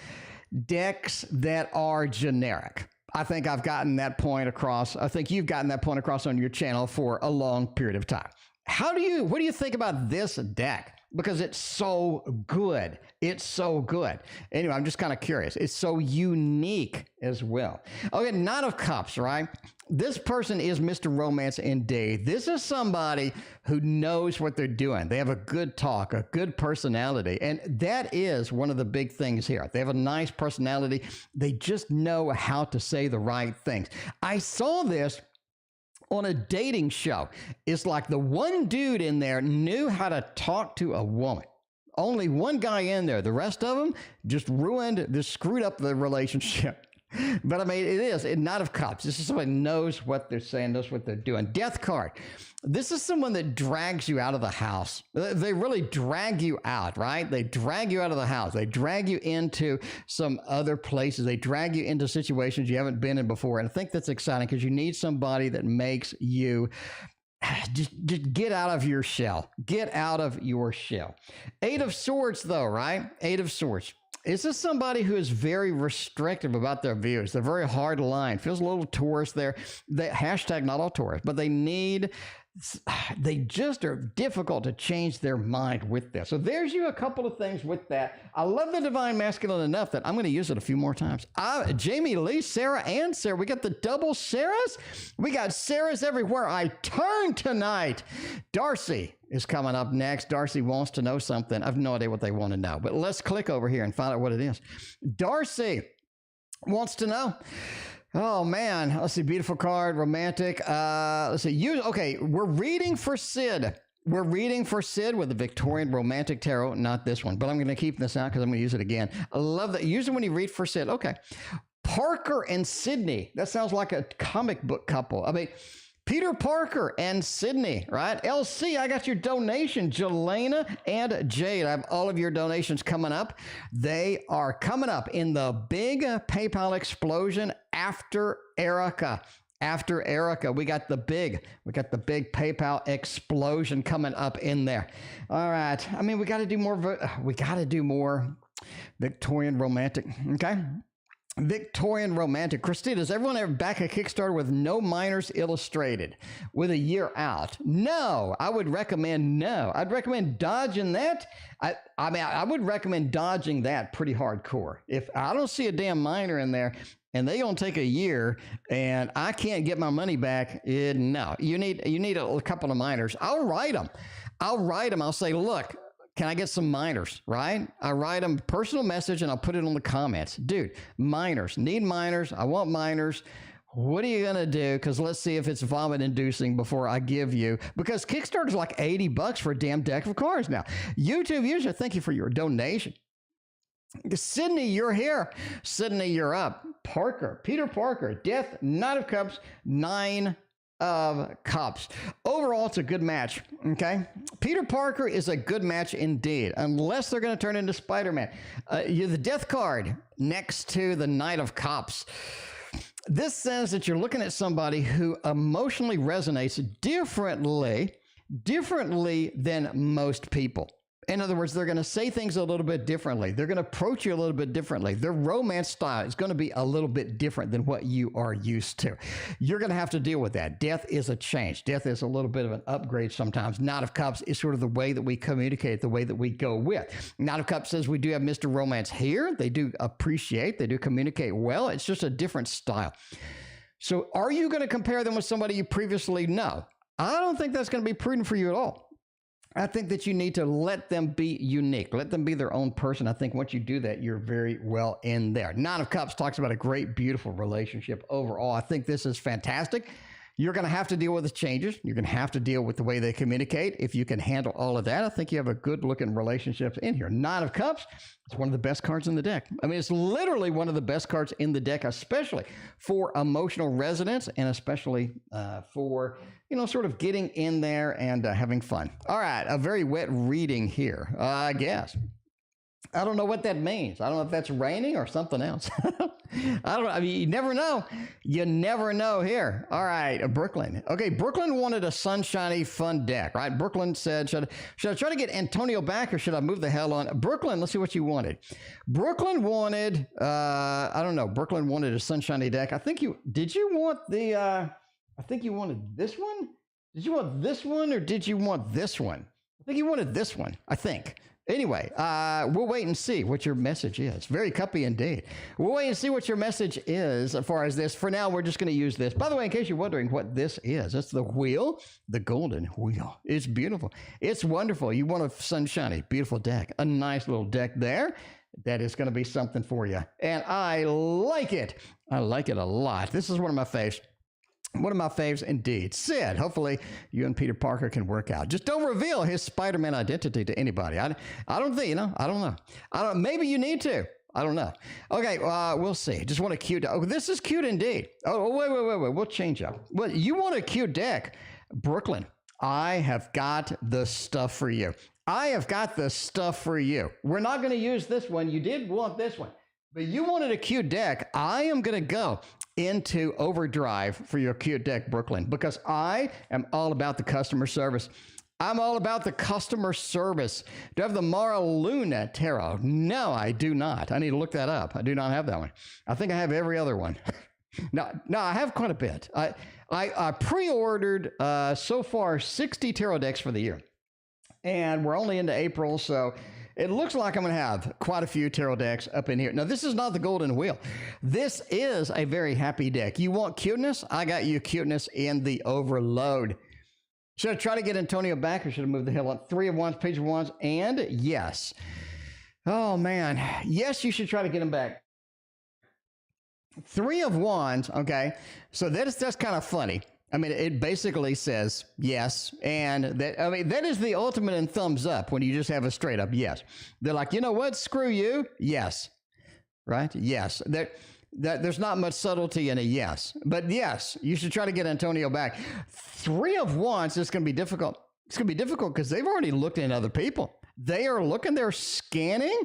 A: decks that are generic. I think I've gotten that point across. I think you've gotten that point across on your channel for a long period of time. What do you think about this deck? Because it's so good. It's so good. Anyway, I'm just kind of curious. It's so unique as well. Okay, Knight of Cups, right? This person is Mr. Romance indeed. This is somebody who knows what they're doing. They have a good talk, a good personality. And that is one of the big things here. They have a nice personality. They just know how to say the right things. I saw this on a dating show. It's like the one dude in there knew how to talk to a woman. Only one guy in there. The rest of them just screwed up the relationship. But I mean, it is a Knight of Cups. This is somebody who knows what they're saying, knows what they're doing. Death card. This is someone that drags you out of the house. They really drag you out, right? They drag you out of the house. They drag you into some other places. They drag you into situations you haven't been in before. And I think that's exciting because you need somebody that makes you just get out of your shell. Get out of your shell. Eight of Swords, though, right? Eight of Swords. Is this somebody who is very restrictive about their views? They're very hard line. Feels a little Taurus there. Hashtag not all Taurus, but they need they just are difficult to change their mind with this. So there's you a couple of things with that. I love the divine masculine enough that I'm going to use it a few more times. Jamie Lee, Sarah, and Sarah. We got the double Sarahs. We got Sarahs everywhere I turn tonight. Darcy is coming up next. Darcy wants to know something. I have no idea what they want to know, but let's click over here and find out what it is. Darcy wants to know. Oh, man. Let's see. Beautiful card. Romantic. Let's see. Okay. We're reading for Sid. We're reading for Sid with the Victorian Romantic Tarot. Not this one, but I'm going to keep this out because I'm going to use it again. I love that. Use it when you read for Sid. Okay. Parker and Sydney. That sounds like a comic book couple. I mean, Peter Parker and Sydney, right? LC, I got your donation. Jelena and Jade, I have all of your donations coming up. They are coming up in the big PayPal explosion after Erica. After Erica, we got the big PayPal explosion coming up in there. All right. I mean, we got to do more Victorian romantic, okay? Victorian romantic. Christina, does everyone ever back a Kickstarter with no minors illustrated with a year out? No, I would recommend no. I'd recommend dodging that. I would recommend dodging that pretty hardcore. If I don't see a damn minor in there and they gonna take a year and I can't get my money back, no. You need a couple of minors. I'll write them. I'll say, look, can I get some minors, right? I write them a personal message and I'll put it on the comments. Dude, minors, need minors. I want minors. What are you going to do? Because let's see if it's vomit inducing before I give you. Because Kickstarter's like $80 for a damn deck of cards now. YouTube user, thank you for your donation. Sydney, you're here. Sydney, you're up. Parker, Peter Parker, Death, Knight of Cups, 9 of Cups. Overall, it's a good match, okay? Peter Parker is a good match indeed, unless they're going to turn into Spider-Man. You're the Death card next to the Knight of Cups. This says that you're looking at somebody who emotionally resonates differently than most people. In other words, they're going to say things a little bit differently. They're going to approach you a little bit differently. Their romance style is going to be a little bit different than what you are used to. You're going to have to deal with that. Death is a change. Death is a little bit of an upgrade sometimes. Knight of Cups is sort of the way that we communicate, the way that we go with. Knight of Cups says we do have Mr. Romance here. They do appreciate, they do communicate well. It's just a different style. So are you going to compare them with somebody you previously know? I don't think that's going to be prudent for you at all. I think that you need to let them be unique. Let them be their own person. I think once you do that, you're very well in there. Nine of Cups talks about a great, beautiful relationship overall. I think this is fantastic. You're going to have to deal with the changes. You're going to have to deal with the way they communicate. If you can handle all of that, I think you have a good-looking relationship in here. Nine of Cups, it's one of the best cards in the deck. I mean, it's literally one of the best cards in the deck, especially for emotional resonance and especially for, you know, sort of getting in there and having fun. All right, a very wet reading here, I guess. I don't know what that means. I don't know if that's raining or something else. I don't know. I mean, you never know. You never know here. All right, Brooklyn. Okay, Brooklyn wanted a sunshiny, fun deck, right? Brooklyn said, should I try to get Antonio back or should I move the hell on? Brooklyn, let's see what you wanted. Brooklyn wanted, I don't know. Brooklyn wanted a sunshiny deck. Did you want the, I think you wanted this one? Did you want this one or did you want this one? I think you wanted this one, I think. Anyway, we'll wait and see what your message is. Very cuppy indeed. We'll wait and see what your message is as far as this. For now, we're just going to use this. By the way, in case you're wondering what this is, it's the wheel, the golden wheel. It's beautiful. It's wonderful. You want a sunshiny, beautiful deck. A nice little deck there. That is going to be something for you. And I like it. I like it a lot. This is one of my faves. One of my faves indeed. Sid, hopefully you and Peter Parker can work out. Just don't reveal his Spider-Man identity to anybody. I don't think, I don't know. Maybe you need to. I don't know. Okay, we'll see. Just want a cute, this is cute indeed. Oh, wait. We'll change up. Well, you want a cute deck. Brooklyn, I have got the stuff for you. I have got the stuff for you. We're not going to use this one. You did want this one. But you wanted a cute deck. I am going to go into overdrive for your cute deck, Brooklyn, because I am all about the customer service. I'm all about the customer service. Do I have the Mara Luna Tarot? No, I do not. I need to look that up. I do not have that one. I think I have every other one. No, I have quite a bit. I pre-ordered so far 60 tarot decks for the year, and we're only into April, so it looks like I'm going to have quite a few tarot decks up in here. Now, this is not the golden wheel. This is a very happy deck. You want cuteness? I got you cuteness in the overload. Should I try to get Antonio back, or should I move the hill up? 3 of Wands, Page of Wands, and yes. Oh, man. Yes, you should try to get him back. 3 of Wands, okay? So that's kind of funny. I mean, it basically says yes, and that is the ultimate in thumbs up when you just have a straight up yes. They're like, you know what? Screw you. Yes. Right? Yes. There's not much subtlety in a yes, but yes, you should try to get Antonio back. 3 of Wands is going to be difficult. It's going to be difficult because they've already looked at other people. They are looking, they're scanning,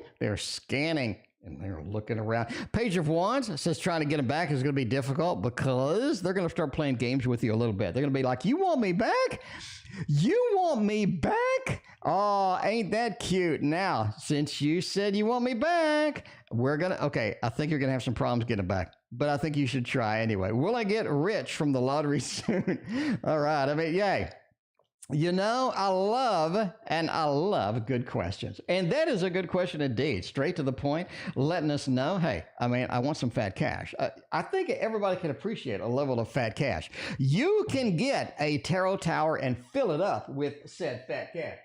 A: and they're looking around. Page of Wands says trying to get them back is going to be difficult because they're going to start playing games with you a little bit. They're going to be like, you want me back? You want me back? Oh, ain't that cute? Now, since you said you want me back, okay, I think you're going to have some problems getting back, but I think you should try anyway. Will I get rich from the lottery soon? All right. I mean, yay. You know, I love good questions. And that is a good question indeed. Straight to the point, letting us know, hey, I mean, I want some fat cash. I think everybody can appreciate a level of fat cash. You can get a tarot tower and fill it up with said fat cash.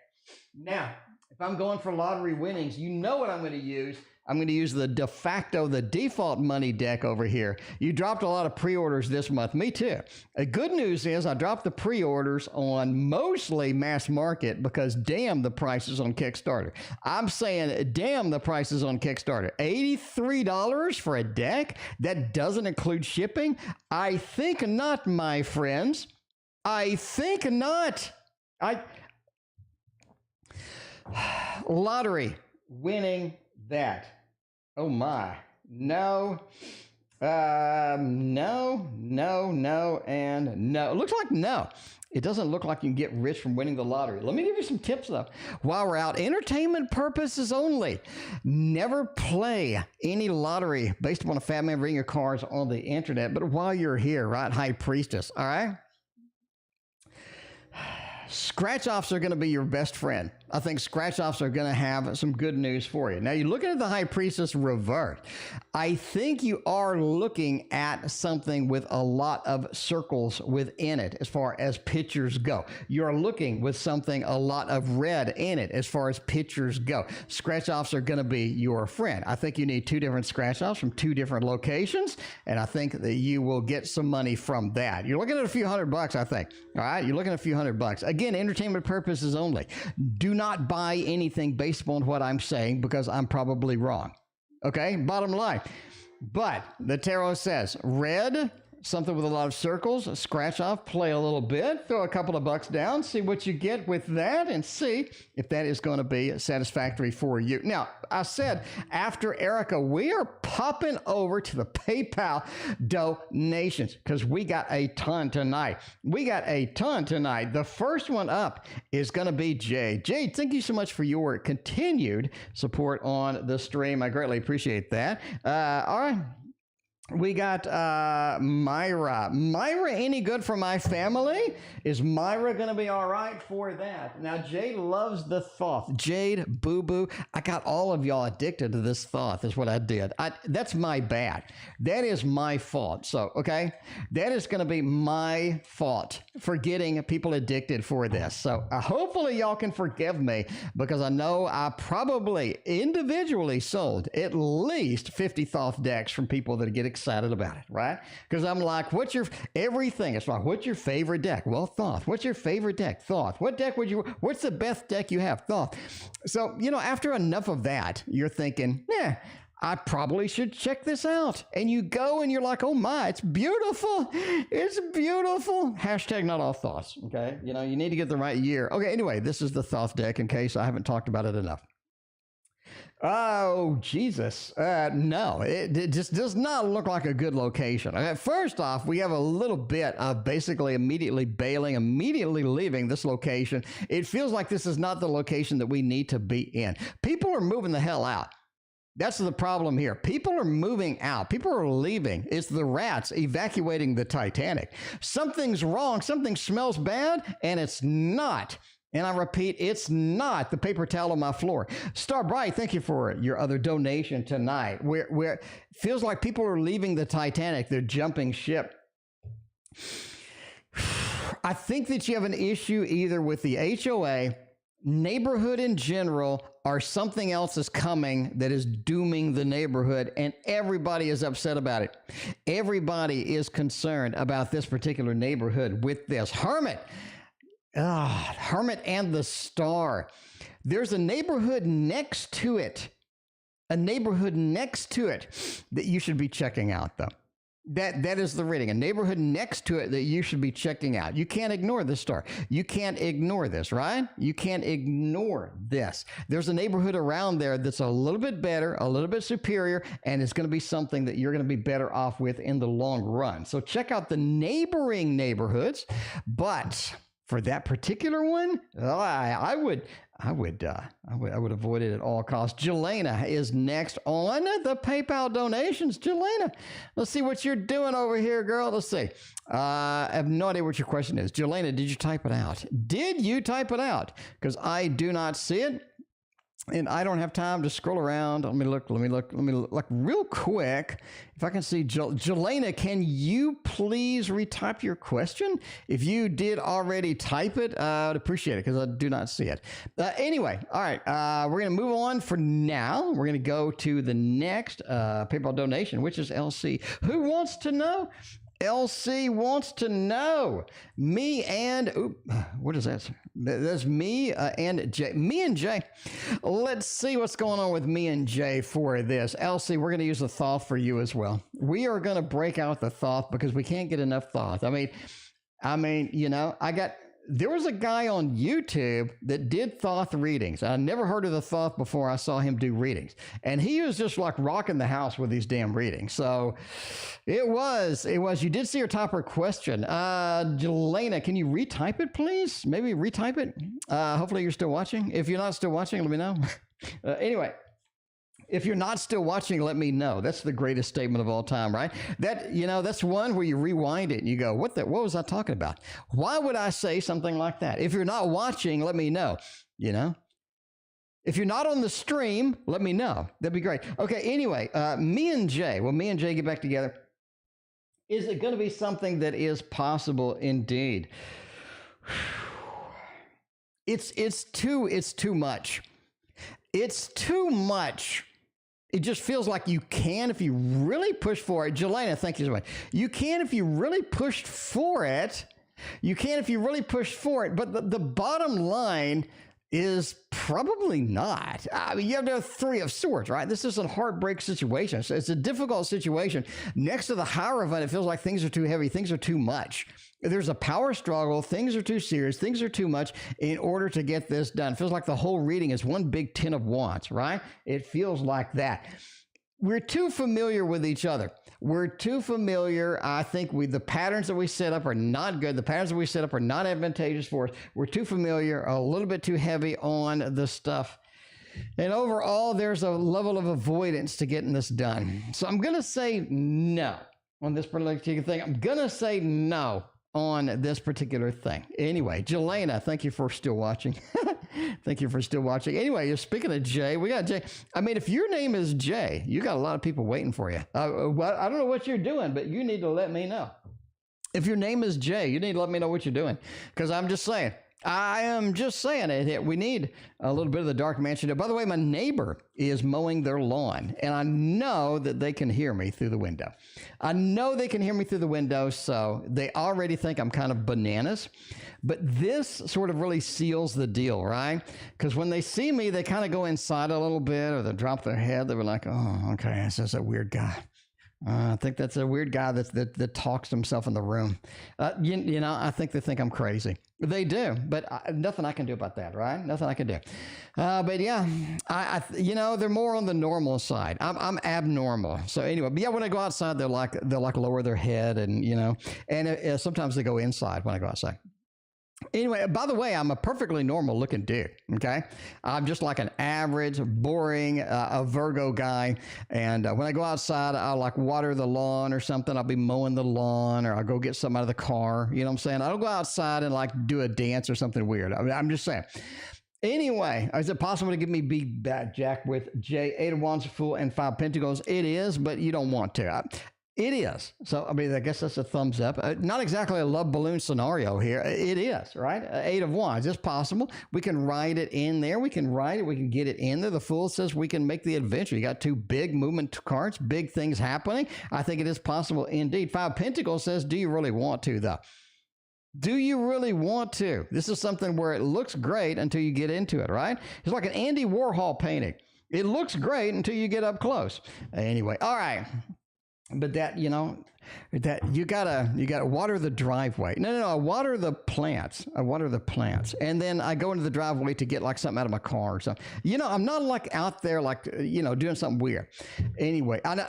A: Now, if I'm going for lottery winnings, you know what I'm going to use. I'm going to use the the default money deck over here. You dropped a lot of pre-orders this month. Me too. The good news is I dropped the pre-orders on mostly mass market because damn the prices on Kickstarter. I'm saying damn the prices on Kickstarter. $83 for a deck? That doesn't include shipping? I think not, my friends. I think not. Lottery winning that. Oh my, no, and no. It looks like no. It doesn't look like you can get rich from winning the lottery. Let me give you some tips though. While we're out, entertainment purposes only. Never play any lottery based upon a fat man reading your cards on the internet. But while you're here, right, High Priestess, all right? Scratch-offs are going to be your best friend. I think scratch-offs are going to have some good news for you. Now, you're looking at the High Priestess reversed. I think you are looking at something with a lot of circles within it as far as pictures go. You're looking with something a lot of red in it as far as pictures go. Scratch-offs are going to be your friend. I think you need 2 different scratch-offs from 2 different locations, and I think that you will get some money from that. You're looking at a few $100, I think. All right? You're looking at a few $100. Again, entertainment purposes only. Do not buy anything based upon what I'm saying because I'm probably wrong. Okay? Bottom line. But the tarot says red, something with a lot of circles, scratch off, play a little bit, throw a couple of bucks down, see what you get with that, and see if that is going to be satisfactory for you. Now, I said after Erica, we are popping over to the PayPal donations because we got a ton tonight. The first one up is going to be Jade. Jade, thank you so much for your continued support on the stream. I greatly appreciate that. All right. We got Myra. Myra, any good for my family? Is Myra going to be all right for that? Now, Jade loves the thoth. Jade, boo-boo, I got all of y'all addicted to this thoth is what I did. That's my bad. That is my fault. So, okay? That is going to be my fault for getting people addicted for this. So, hopefully y'all can forgive me because I know I probably individually sold at least 50 thoth decks from people that get excited about it, right? Because I'm like, what's your favorite deck? Well, thoth. What's your favorite deck? Thoth. What's the best deck you have? Thoth. So, after enough of that, you're thinking, I probably should check this out. And you go and you're like, oh my, it's beautiful. It's beautiful. Hashtag not all thoughts. Okay. You need to get the right year. Okay. Anyway, this is the Thoth deck in case I haven't talked about it enough. Oh, Jesus. No, it just does not look like a good location. First off, we have a little bit of basically immediately bailing, immediately leaving this location. It feels like this is not the location that we need to be in. People are moving the hell out. That's the problem here. People are moving out. People are leaving. It's the rats evacuating the Titanic. Something's wrong. Something smells bad, and it's not. And I repeat, it's not the paper towel on my floor. Star Bright, thank you for your other donation tonight. Where feels like people are leaving the Titanic. They're jumping ship. I think that you have an issue either with the HOA, neighborhood in general, or something else is coming that is dooming the neighborhood, and everybody is upset about it. Everybody is concerned about this particular neighborhood with this. Hermit and the Star. There's a neighborhood next to it. A neighborhood next to it that you should be checking out, though. That is the reading. A neighborhood next to it that you should be checking out. You can't ignore this, Star. You can't ignore this, right? You can't ignore this. There's a neighborhood around there that's a little bit better, a little bit superior, and it's going to be something that you're going to be better off with in the long run. So check out the neighboring neighborhoods. But for that particular one, I would avoid it at all costs. Jelena is next on the PayPal donations. Jelena, let's see what you're doing over here, girl. Let's see. I have no idea what your question is. Jelena, did you type it out? Did you type it out? Because I do not see it. And I don't have time to scroll around. Let me look real quick. If I can see, Jelena, can you please retype your question? If you did already type it, I'd appreciate it because I do not see it. Anyway, all right, we're going to move on for now. We're going to go to the next PayPal donation, which is LC. Who wants to know? LC wants to know. Me and, what is that? That's me and Jay. Me and Jay. Let's see what's going on with me and Jay for this. LC, we're going to use a thought for you as well. We are going to break out the thought because we can't get enough thought. I mean, you know, there was a guy on YouTube that did Thoth readings. I never heard of the Thoth before I saw him do readings. And he was just like rocking the house with these damn readings. So it was. You did see her type her question. Jelena, can you retype it, please? Maybe retype it. Hopefully you're still watching. If you're not still watching, let me know. Anyway. If you're not still watching, let me know. That's the greatest statement of all time, right? That's one where you rewind it and you go, what was I talking about? Why would I say something like that? If you're not watching, let me know, you know? If you're not on the stream, let me know. That'd be great. Okay, anyway, me and Jay get back together. Is it going to be something that is possible indeed? It's too much. It's too much. It just feels like you can if you really push for it. Jelena, thank you so much. You can if you really pushed for it. You can if you really pushed for it. But the bottom line is probably not. I mean, you have the Three of Swords, right? This is a heartbreak situation. So it's a difficult situation. Next to the Hierophant, it feels like things are too heavy. Things are too much. There's a power struggle. Things are too serious. Things are too much in order to get this done. It feels like the whole reading is one big 10 of Wands, right? It feels like that. We're too familiar with each other. We're too familiar. I think the patterns that we set up are not good. The patterns that we set up are not advantageous for us. We're too familiar, a little bit too heavy on the stuff. And overall, there's a level of avoidance to getting this done. So I'm going to say no on this particular thing. I'm going to say no on this particular thing. Anyway, Jelena, thank you for still watching. Thank you for still watching. Anyway, speaking of Jay, we got Jay. I mean, if your name is Jay, you got a lot of people waiting for you. Well, I don't know what you're doing, but you need to let me know. If your name is Jay, you need to let me know what you're doing. Because I'm just saying, I am just saying it. We need a little bit of the dark mansion. By the way, my neighbor is mowing their lawn, and I know that they can hear me through the window. I know they can hear me through the window, so they already think I'm kind of bananas. But this sort of really seals the deal, right? Because when they see me, they kind of go inside a little bit, or they drop their head. They were like, oh, okay, that's just a weird guy. I think that's a weird guy that talks to himself in the room. I think they think I'm crazy. They do, but nothing I can do about that, right? Nothing I can do. But yeah, they're more on the normal side. I'm abnormal. So anyway, but yeah, when I go outside, they'll like lower their head, and sometimes they go inside when I go outside. Anyway, by the way, I'm a perfectly normal looking dude. Okay. I'm just like an average, boring, a Virgo guy. And when I go outside, I'll like water the lawn or something. I'll be mowing the lawn or I'll go get something out of the car. You know what I'm saying? I don't go outside and like do a dance or something weird. I'm just saying. Anyway, is it possible to give me big bad Jack with J, 8 of Wands, Fool, and 5 Pentacles? It is, but you don't want to. It is. So, I mean, I guess that's a thumbs up. Not exactly a love balloon scenario here. It is, right? 8 of Wands. It's possible. We can write it in there. We can write it. We can get it in there. The Fool says we can make the adventure. You got 2 big movement cards, big things happening. I think it is possible indeed. 5 Pentacles says, do you really want to, though? Do you really want to? This is something where it looks great until you get into it, right? It's like an Andy Warhol painting. It looks great until you get up close. Anyway, all right. But that, you know, that you gotta water the driveway. No, I water the plants. And then I go into the driveway to get like something out of my car or something. You know, I'm not like out there like, you know, doing something weird. Anyway, I know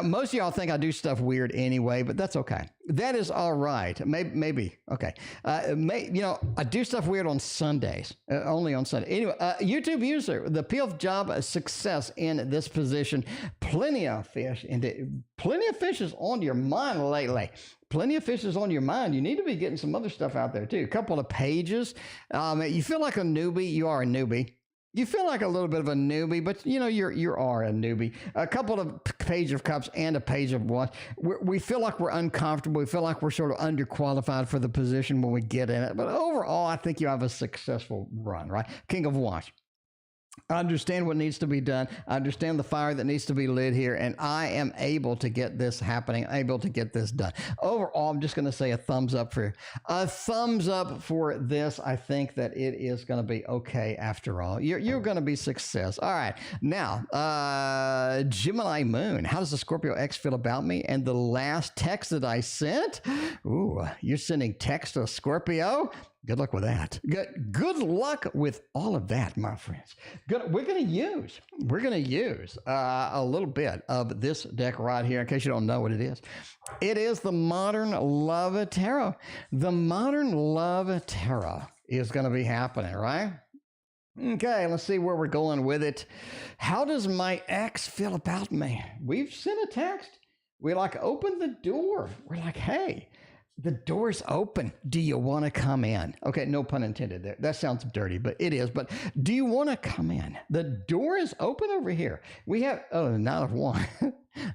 A: most of y'all think I do stuff weird anyway, but that's okay. That is all right. Maybe. Okay. You know, I do stuff weird on Sundays, only on Sunday. Anyway, YouTube user, the PF job success in this position. Plenty of fish is on your mind lately. Plenty of fish is on your mind. You need to be getting some other stuff out there too. A couple of pages. You feel like a newbie. You are a newbie. You feel like a little bit of a newbie, but you know, you are a newbie. A couple of Page of Cups and a Page of Wands. We feel like we're uncomfortable. We feel like we're sort of underqualified for the position when we get in it. But overall, I think you have a successful run, right? King of Wands. I understand what needs to be done. I understand the fire that needs to be lit here, and I am able to get this happening, able to get this done. Overall, I'm just going to say a thumbs up for this. I think that it is going to be okay after all. You're going to be success. All right. Now, Gemini Moon. How does the Scorpio X feel about me? And the last text that I sent, ooh, you're sending text to a Scorpio? Good luck with that. Good luck with all of that, my friends. We're going to use a little bit of this deck right here, in case you don't know what it is. It is the Modern Love Tarot. The Modern Love Tarot is going to be happening, right? Okay, let's see where we're going with it. How does my ex feel about me? We've sent a text. We like open the door. We're like, hey, the door's open. Do you want to come in? Okay, no pun intended there. That sounds dirty, but it is. But do you want to come in? The door is open over here. We have, Knight of Wands.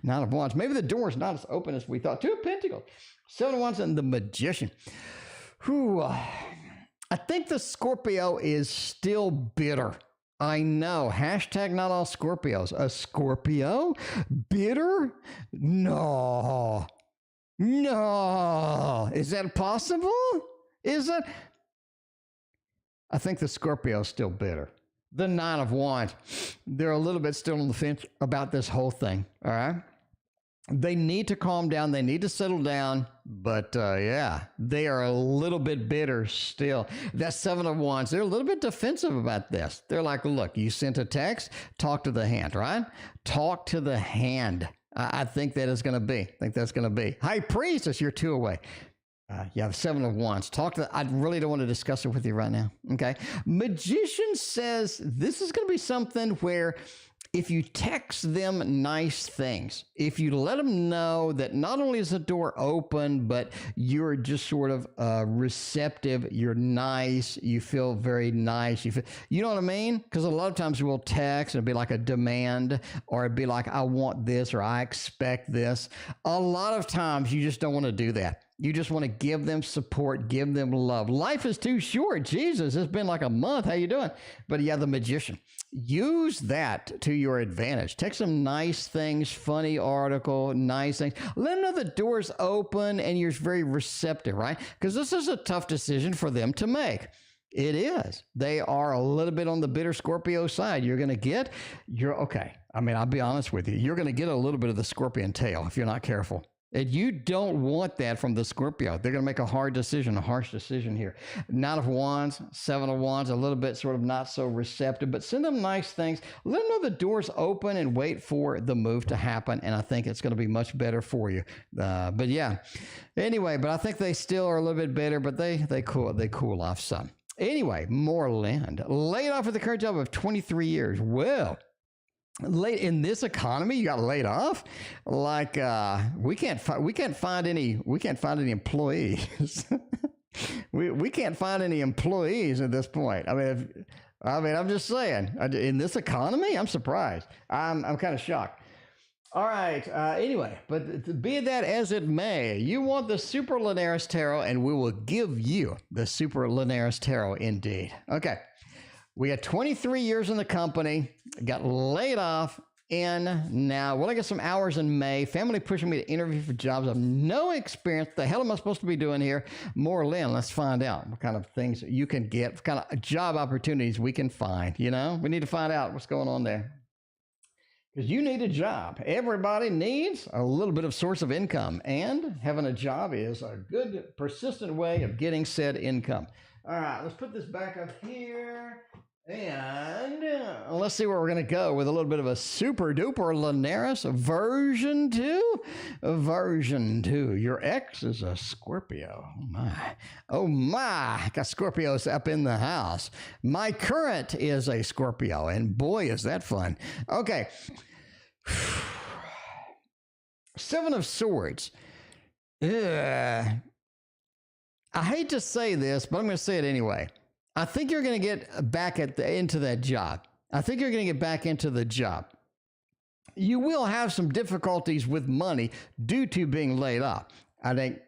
A: Knight of Wands. Maybe the door is not as open as we thought. 2 of Pentacles. 7 of Wands and the Magician. Whew. I think the Scorpio is still bitter. I know. Hashtag not all Scorpios. A Scorpio? Bitter? No. Is that possible? Is that? I think the Scorpio is still bitter. The 9 of Wands, they're a little bit still on the fence about this whole thing. All right. They need to calm down. They need to settle down. But yeah, they are a little bit bitter still. That 7 of Wands, they're a little bit defensive about this. They're like, look, you sent a text, talk to the hand, right? Talk to the hand. I think that is going to be. I think that's going to be. High Priestess, you're 2 away. You have 7 of Wands. I really don't want to discuss it with you right now. Okay. Magician says this is going to be something where if you text them nice things, if you let them know that not only is the door open, but you're just sort of receptive, you're nice, you feel very nice, you know what I mean? Because a lot of times we'll text and it'd be like a demand, or it'd be like, I want this, or I expect this. A lot of times you just don't want to do that. You just want to give them support, give them love. Life is too short. Jesus, it's been like a month. How you doing? But yeah, the Magician. Use that to your advantage. Text some nice things, funny article, nice things. Let them know the door's open and you're very receptive, right? Because this is a tough decision for them to make. It is. They are a little bit on the bitter Scorpio side. Okay. I mean, I'll be honest with you. You're going to get a little bit of the scorpion tail if you're not careful. And you don't want that from the Scorpio. They're going to make a hard decision, a harsh decision here. Knight of Wands, Seven of Wands, a little bit sort of not so receptive, but send them nice things. Let them know the door's open and wait for the move to happen. And I think it's going to be much better for you. But yeah, anyway, but I think they still are a little bit better, but they cool off some. Anyway, more land. Laid off with the current job of 23 years. Well, late in this economy, you got laid off. Like we can't find any employees. we can't find any employees at this point. I mean, I'm just saying, in this economy, I'm surprised. I'm kind of shocked. All right. Anyway, but be that as it may, you want the Super Linares Tarot, and we will give you the Super Linares Tarot indeed. Okay. We got 23 years in the company, got laid off, and now, well, I got some hours in May. Family pushing me to interview for jobs. I have no experience. What the hell am I supposed to be doing here? More Lynn, let's find out what kind of things you can get, what kind of job opportunities we can find. You know, we need to find out what's going on there. Because you need a job. Everybody needs a little bit of source of income, and having a job is a good, persistent way of getting said income. All right, let's put this back up here, and let's see where we're going to go with a little bit of a super duper Linares version 2. Version 2. Your ex is a Scorpio. Oh my. Oh my. Got Scorpios up in the house. My current is a Scorpio, and boy, is that fun. Okay. Seven of Swords. I hate to say this, but I'm going to say it anyway. I think you're going to get back into that job. I think you're going to get back into the job. You will have some difficulties with money due to being laid off. I think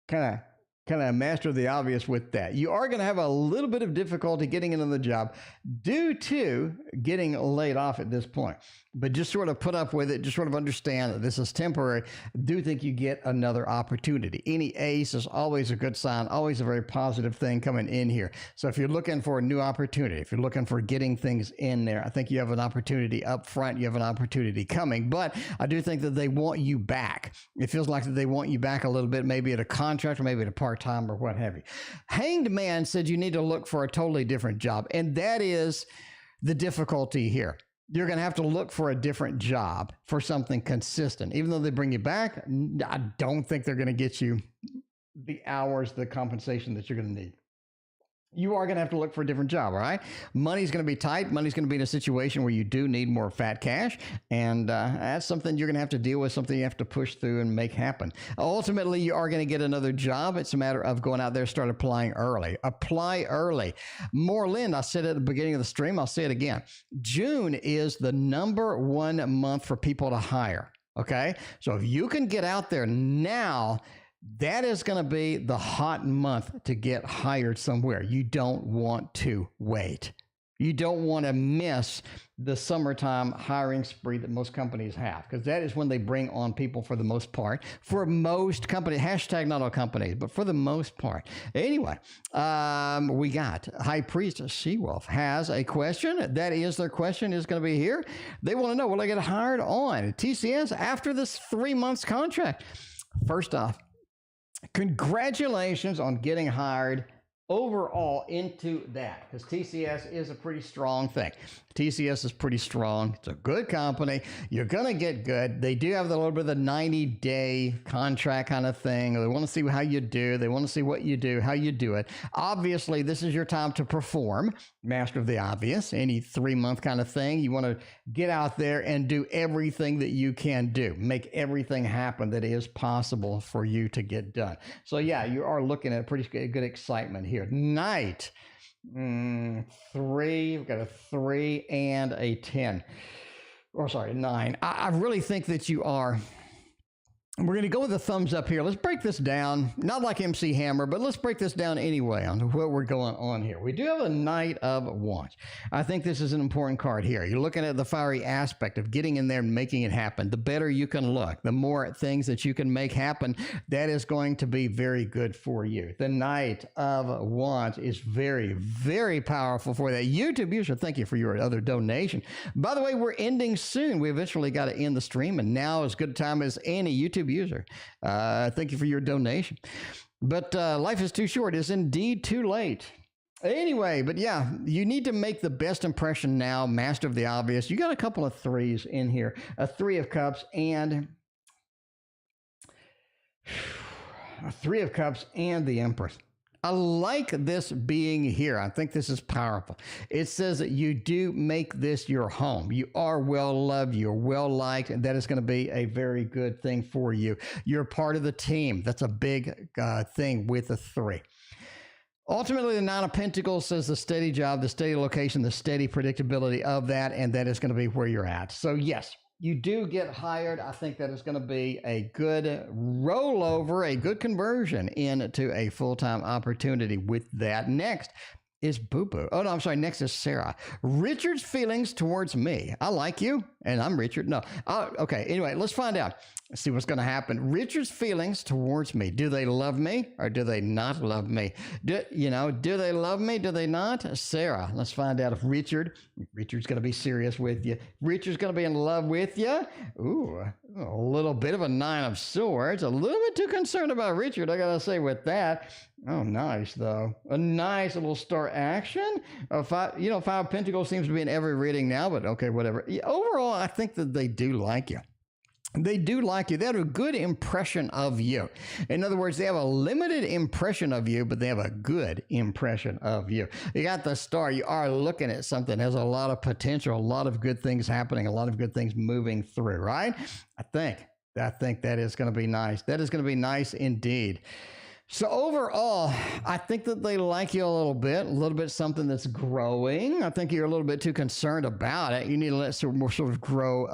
A: kind of master the obvious with that. You are going to have a little bit of difficulty getting into the job due to getting laid off at this point. But just sort of put up with it. Just sort of understand that this is temporary. I do think you get another opportunity. Any ace is always a good sign, always a very positive thing coming in here. So if you're looking for a new opportunity, if you're looking for getting things in there, I think you have an opportunity up front. You have an opportunity coming. But I do think that they want you back. It feels like that they want you back a little bit, maybe at a contract or maybe at a part-time or what have you. Hanged Man said you need to look for a totally different job. And that is the difficulty here. You're going to have to look for a different job for something consistent. Even though they bring you back, I don't think they're going to get you the hours, the compensation that you're going to need. You are going to have to look for a different job, all right? Money's going to be tight. Money's going to be in a situation where you do need more fat cash, and that's something you're going to have to deal with, something you have to push through and make happen. Ultimately, you are going to get another job. It's a matter of going out there, start applying early. Apply early. More Lynn, I said at the beginning of the stream, I'll say it again. June is the #1 month for people to hire, okay? So if you can get out there now, that is going to be the hot month to get hired somewhere. You don't want to wait. You don't want to miss the summertime hiring spree that most companies have, because that is when they bring on people for the most part. For most companies, hashtag not all companies, but for the most part. Anyway, we got High Priest Seawolf has a question. That is their question is going to be here. They want to know, will I get hired on TCS after this 3 months contract? First off, congratulations on getting hired overall into that, because TCS is a pretty strong thing. TCS is pretty strong. It's a good company. You're going to get good. They do have a little bit of the 90-day contract kind of thing. They want to see how you do. They want to see what you do, how you do it. Obviously, this is your time to perform. Master of the obvious. Any 3-month kind of thing. You want to get out there and do everything that you can do. Make everything happen that is possible for you to get done. So yeah, you are looking at pretty good excitement here. Knight. 3, we've got a 3 and a 10. Or sorry, 9. I really think that you are. We're going to go with a thumbs up here. Let's break this down. Not like MC Hammer, but let's break this down anyway on what we're going on here. We do have a Knight of Wands. I think this is an important card here. You're looking at the fiery aspect of getting in there and making it happen. The better you can look, the more things that you can make happen, that is going to be very good for you. The Knight of Wands is very, very powerful for that. YouTube user, thank you for your other donation. By the way, we're ending soon. We eventually got to end the stream, and now is as good a time as any. YouTube YouTube user. Thank you for your donation. But life is too short. It's indeed too late. Anyway, but yeah, you need to make the best impression now, master of the obvious. You got a couple of threes in here, a 3 of Cups and a 3 of Cups and the Empress. I like this being here. I think this is powerful. It says that you do make this your home. You are well loved. You're well liked. And that is going to be a very good thing for you. You're part of the team. That's a big thing with a 3. Ultimately, the 9 of Pentacles says the steady job, the steady location, the steady predictability of that, and that is going to be where you're at. So yes, you do get hired. I think that is going to be a good rollover, a good conversion into a full-time opportunity with that. Next is Boo Boo. Oh, no, I'm sorry. Next is Sarah. Richard's feelings towards me. I like you, and I'm Richard. No. Okay. Anyway, let's find out. Let's see what's going to happen. Richard's feelings towards me. Do they love me or do they not love me? Do they love me? Do they not? Sarah, let's find out if Richard's going to be serious with you. Richard's going to be in love with you. Ooh, a little bit of a 9 of Swords. A little bit too concerned about Richard, I got to say with that. Oh, nice, though. A nice little star action. 5 of Pentacles seems to be in every reading now, but okay, whatever. Overall, I think that they do like you. They do like you. They have a good impression of you. In other words, they have a limited impression of you, but they have a good impression of you. You got the star. You are looking at something that has a lot of potential, a lot of good things happening, a lot of good things moving through, right? I think that is going to be nice. That is going to be nice indeed. So overall, I think that they like you a little bit something that's growing. I think you're a little bit too concerned about it. You need to let it more sort of grow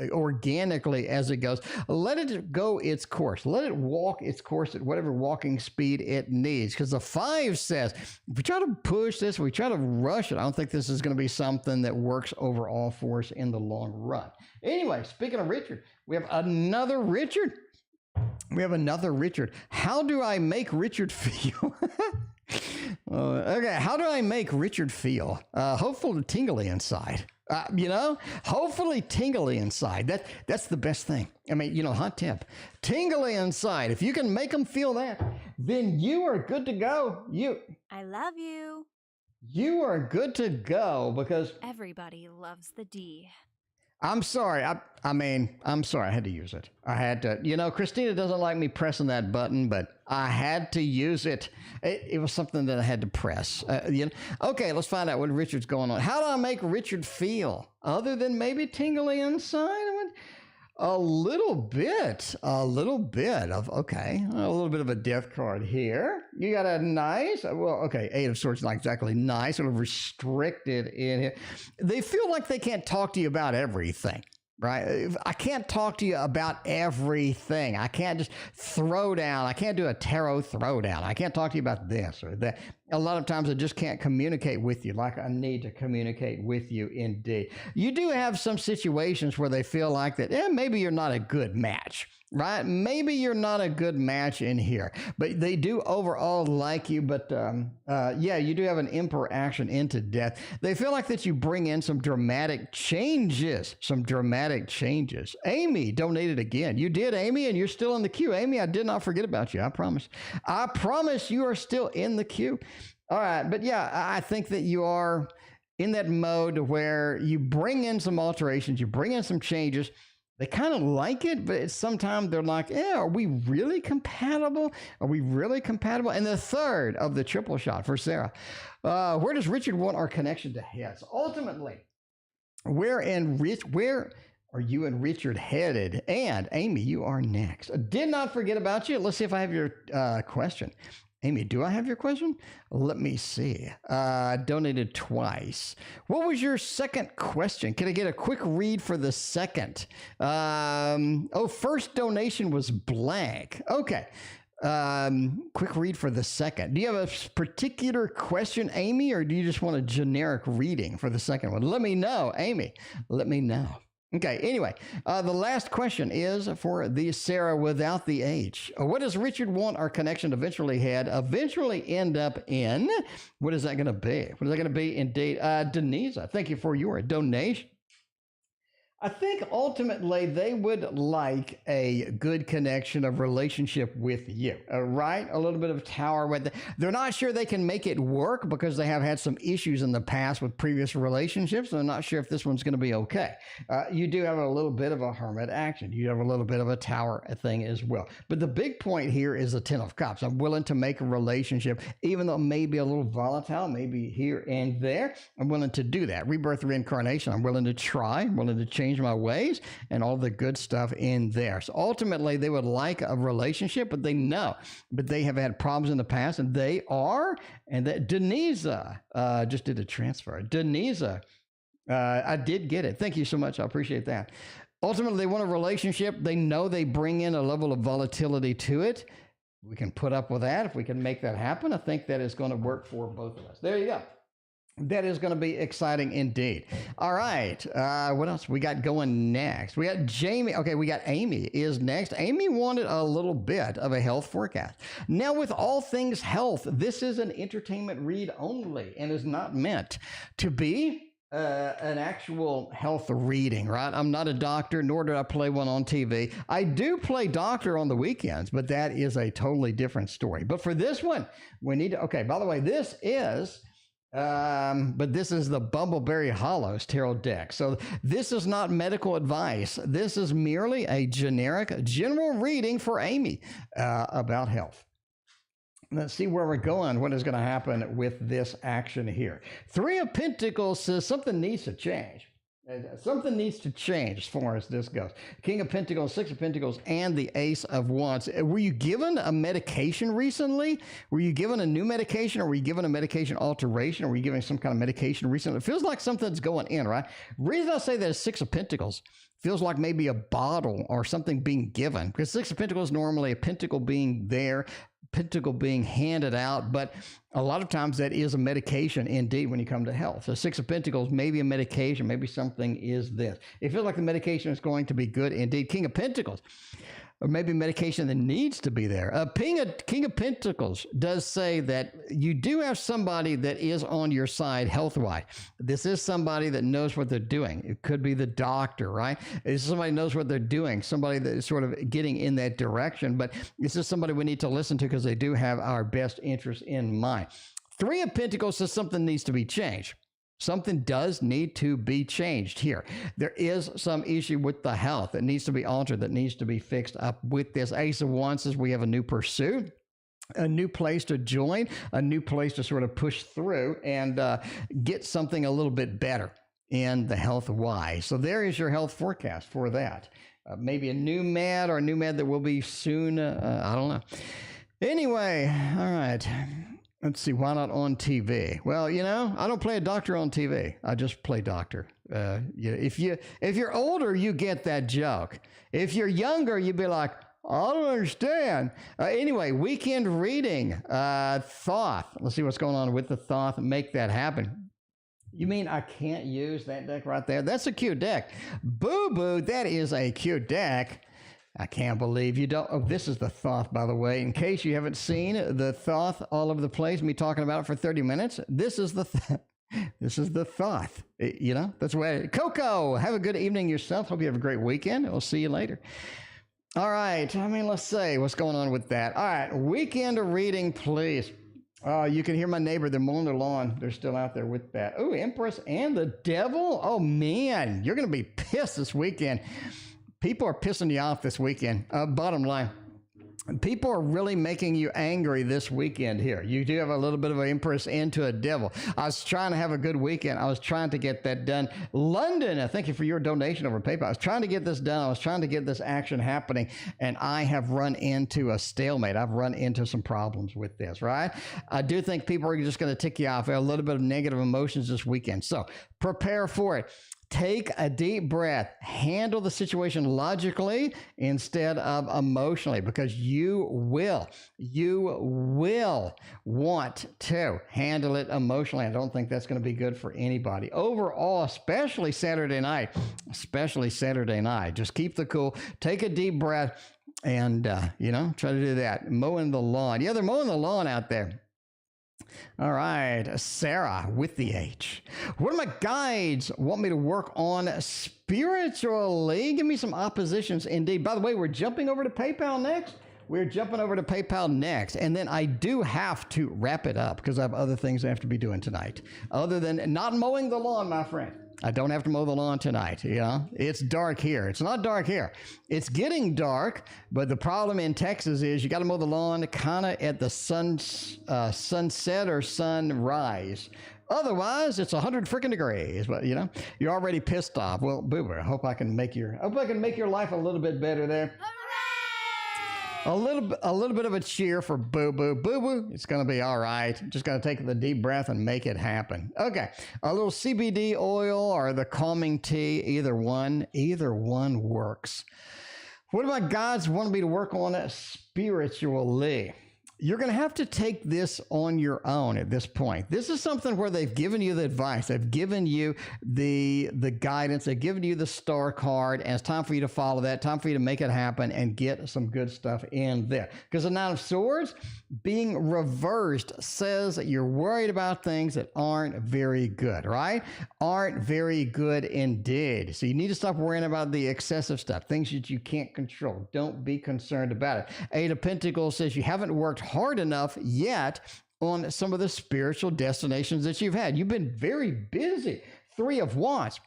A: organically as it goes. Let it go its course. Let it walk its course at whatever walking speed it needs. Because the 5 says, if we try to push this, if we try to rush it, I don't think this is going to be something that works overall for us in the long run. Anyway, speaking of Richard, we have another Richard. How do I make Richard feel? Okay, how do I make Richard feel? Hopefully tingly inside. Hopefully tingly inside. That's the best thing. I mean, hot tip. Tingly inside. If you can make them feel that, then you are good to go.
B: I love you.
A: You are good to go because
B: Everybody loves the D.
A: I'm sorry. I'm sorry. I had to use it. I had to. Christina doesn't like me pressing that button, but I had to use it. It was something that I had to press. Okay, let's find out what Richard's going on. How do I make Richard feel? Other than maybe tingly inside? A little bit of, okay, a little bit of a death card here. You got a nice, 8 of Swords, not exactly nice, sort of restricted in here. They feel like they can't talk to you about everything, right? I can't talk to you about everything. I can't just throw down. I can't do a tarot throwdown. I can't talk to you about this or that. A lot of times I just can't communicate with you like I need to communicate with you indeed. You do have some situations where they feel like that, maybe you're not a good match, right? Maybe you're not a good match in here, but they do overall like you. But you do have an Emperor action into death. They feel like that you bring in some dramatic changes, Amy donated again. You did, Amy, and you're still in the queue. Amy, I did not forget about you. I promise. I promise you are still in the queue. All right. But yeah, I think that you are in that mode where you bring in some alterations, you bring in some changes. They kind of like it, but sometimes they're like, are we really compatible? And the third of the triple shot for Sarah. Where does Richard want our connection to head? So ultimately, where are you and Richard headed? And Amy, you are next. I did not forget about you. Let's see if I have your question. Amy, do I have your question? Let me see. Donated twice. What was your second question? Can I get a quick read for the second? First donation was blank. Okay. Quick read for the second. Do you have a particular question, Amy, or do you just want a generic reading for the second one? Let me know, Amy. Let me know. Okay, anyway, the last question is for the Sarah without the H. What does Richard want our connection to eventually end up in? What is that going to be? Indeed? Denise, thank you for your donation. I think ultimately they would like a good connection of relationship with you, right? A little bit of tower with it. They're not sure they can make it work because they have had some issues in the past with previous relationships. They're not sure if this one's going to be okay. You do have a little bit of a hermit action. You have a little bit of a tower thing as well. But the big point here is the Ten of Cups. I'm willing to make a relationship, even though it may be a little volatile, maybe here and there. I'm willing to do that. Rebirth, reincarnation. I'm willing to try. I'm willing to change my ways and all the good stuff in there. So ultimately, they would like a relationship, but they have had problems in the past, and that Denisa just did a transfer. Denisa, I did get it. Thank you so much. I appreciate that. Ultimately, they want a relationship. They know they bring in a level of volatility to it. We can put up with that. If we can make that happen, I think that is going to work for both of us. There you go. That is going to be exciting indeed. All right. What else we got going next? We got Jamie. Okay, we got Amy is next. Amy wanted a little bit of a health forecast. Now, with all things health, this is an entertainment read only and is not meant to be an actual health reading, right? I'm not a doctor, nor do I play one on TV. I do play doctor on the weekends, but that is a totally different story. But for this one, we need to, okay, by the way, this is the Bumbleberry Hollows tarot deck. So this is not medical advice. This is merely a generic general reading for Amy about health. Let's see where we're going, what is going to happen with this action here. Three of Pentacles says something needs to change. Something needs to change as far as this goes. King of Pentacles, Six of Pentacles, and the Ace of Wands. Were you given a medication recently? Were you given a new medication, or were you given a medication alteration, or were you given some kind of medication recently? It feels like something's going in, right? Reason I say that is Six of Pentacles. Feels like maybe a bottle or something being given, because Six of Pentacles normally a pentacle being there, pentacle being handed out, but a lot of times that is a medication indeed when you come to health. So Six of Pentacles, maybe a medication, maybe something is this. It feels like the medication is going to be good indeed. King of Pentacles, or maybe medication that needs to be there. King of Pentacles does say that you do have somebody that is on your side health-wise. This is somebody that knows what they're doing. It could be the doctor, right? It's somebody who knows what they're doing, somebody that is sort of getting in that direction. But this is somebody we need to listen to because they do have our best interest in mind. Three of Pentacles says something needs to be changed. Something does need to be changed here. There is some issue with the health that needs to be altered, that needs to be fixed up with this. Ace of Wands says we have a new pursuit, a new place to join, a new place to sort of push through and get something a little bit better in the health wise. So there is your health forecast for that. Maybe a new med, or a new med that will be soon. I don't know. Anyway, all right. Let's see, why not on TV? Well, you know, I don't play a doctor on TV. I just play doctor. If you're older, you get that joke. If you're younger, you'd be like, I don't understand. Anyway, weekend reading, Thoth. Let's see what's going on with the Thoth and make that happen. You mean I can't use that deck right there? That's a cute deck. Boo-boo, that is a cute deck. I can't believe you don't. Oh, this is the Thoth, by the way. In case you haven't seen the Thoth all over the place, me talking about it for 30 minutes, this is the Thoth. You know, that's where. Coco, have a good evening yourself. Hope you have a great weekend. We'll see you later. All right. I mean, let's say what's going on with that. All right. Weekend reading, please. You can hear my neighbor. They're mowing their lawn. They're still out there with that. Oh, Empress and the Devil. Oh, man. You're going to be pissed this weekend. People are pissing you off this weekend. Bottom line, people are really making you angry this weekend here. You do have a little bit of an Empress into a Devil. I was trying to have a good weekend. I was trying to get that done. London, thank you for your donation over PayPal. I was trying to get this done. I was trying to get this action happening, and I have run into a stalemate. I've run into some problems with this, right? I do think people are just going to tick you off. A little bit of negative emotions this weekend. So prepare for it. Take a deep breath, handle the situation logically instead of emotionally, because you will want to handle it emotionally. I don't think that's going to be good for anybody. Overall, especially Saturday night, just keep the cool, take a deep breath, and, try to do that. Mowing the lawn. Yeah, they're mowing the lawn out there. All right, Sarah with the H. What do my guides want me to work on spiritually? Give me some oppositions indeed. By the way, we're jumping over to PayPal next. We're jumping over to PayPal next. And then I do have to wrap it up because I have other things I have to be doing tonight. Other than not mowing the lawn, my friend. I don't have to mow the lawn tonight. It's dark here. It's not dark here. It's getting dark, but the problem in Texas is you got to mow the lawn kind of at the sunset or sunrise. Otherwise, it's 100 freaking degrees. But you're already pissed off. Well, boo-boo. I hope I can make your life a little bit better there. A little bit of a cheer for Boo Boo. Boo Boo, it's going to be all right. Just got to take the deep breath and make it happen. Okay, a little CBD oil or the calming tea, either one works. What do my guides want me to work on spiritually? You're going to have to take this on your own at this point. This is something where they've given you the advice. They've given you the guidance. They've given you the star card, and it's time for you to follow that, time for you to make it happen and get some good stuff in there. Because the Nine of Swords being reversed says that you're worried about things that aren't very good, right? Aren't very good indeed. So you need to stop worrying about the excessive stuff, things that you can't control. Don't be concerned about it. Eight of Pentacles says you haven't worked hard enough yet on some of the spiritual destinations that you've had. You've been very busy. Three of Wands.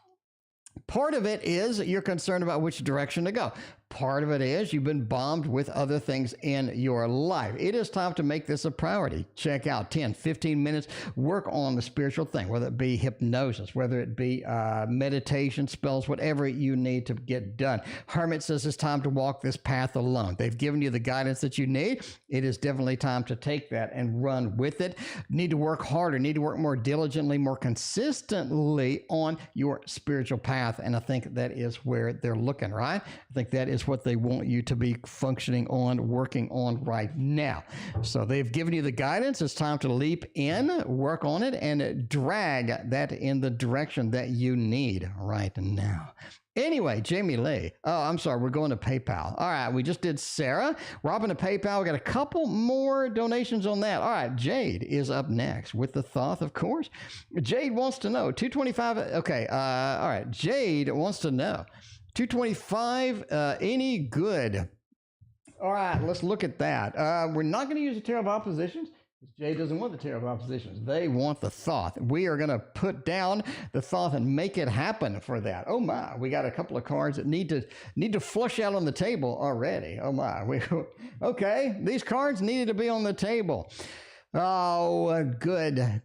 A: Part of it is you're concerned about which direction to go. Part of it is you've been bombed with other things in your life. It is time to make this a priority. Check out 10, 15 minutes, work on the spiritual thing, whether it be hypnosis, whether it be meditation, spells, whatever you need to get done. Hermit says it's time to walk this path alone. They've given you the guidance that you need. It is definitely time to take that and run with it. Need to work harder, need to work more diligently, more consistently on your spiritual path. And I think that is where they're looking, right? I think that is what they want you to be functioning on, working on right now. So they've given you the guidance. It's time to leap in, work on it, and drag that in the direction that you need right now. Anyway, Jamie Lee. Oh, I'm sorry. We're going to PayPal. All right. We just did Sarah. We're hopping to PayPal. We got a couple more donations on that. All right. Jade is up next with the Thoth, of course. Jade wants to know. 225. Okay. All right. Jade wants to know. 225, any good? All right, let's look at that. We're not going to use the Tarot of Oppositions. Jay doesn't want the Tarot of Oppositions. They want the Thoth. We are going to put down the Thoth and make it happen for that. Oh my, we got a couple of cards that need to flush out on the table already. Oh my, okay, these cards needed to be on the table. Oh, good.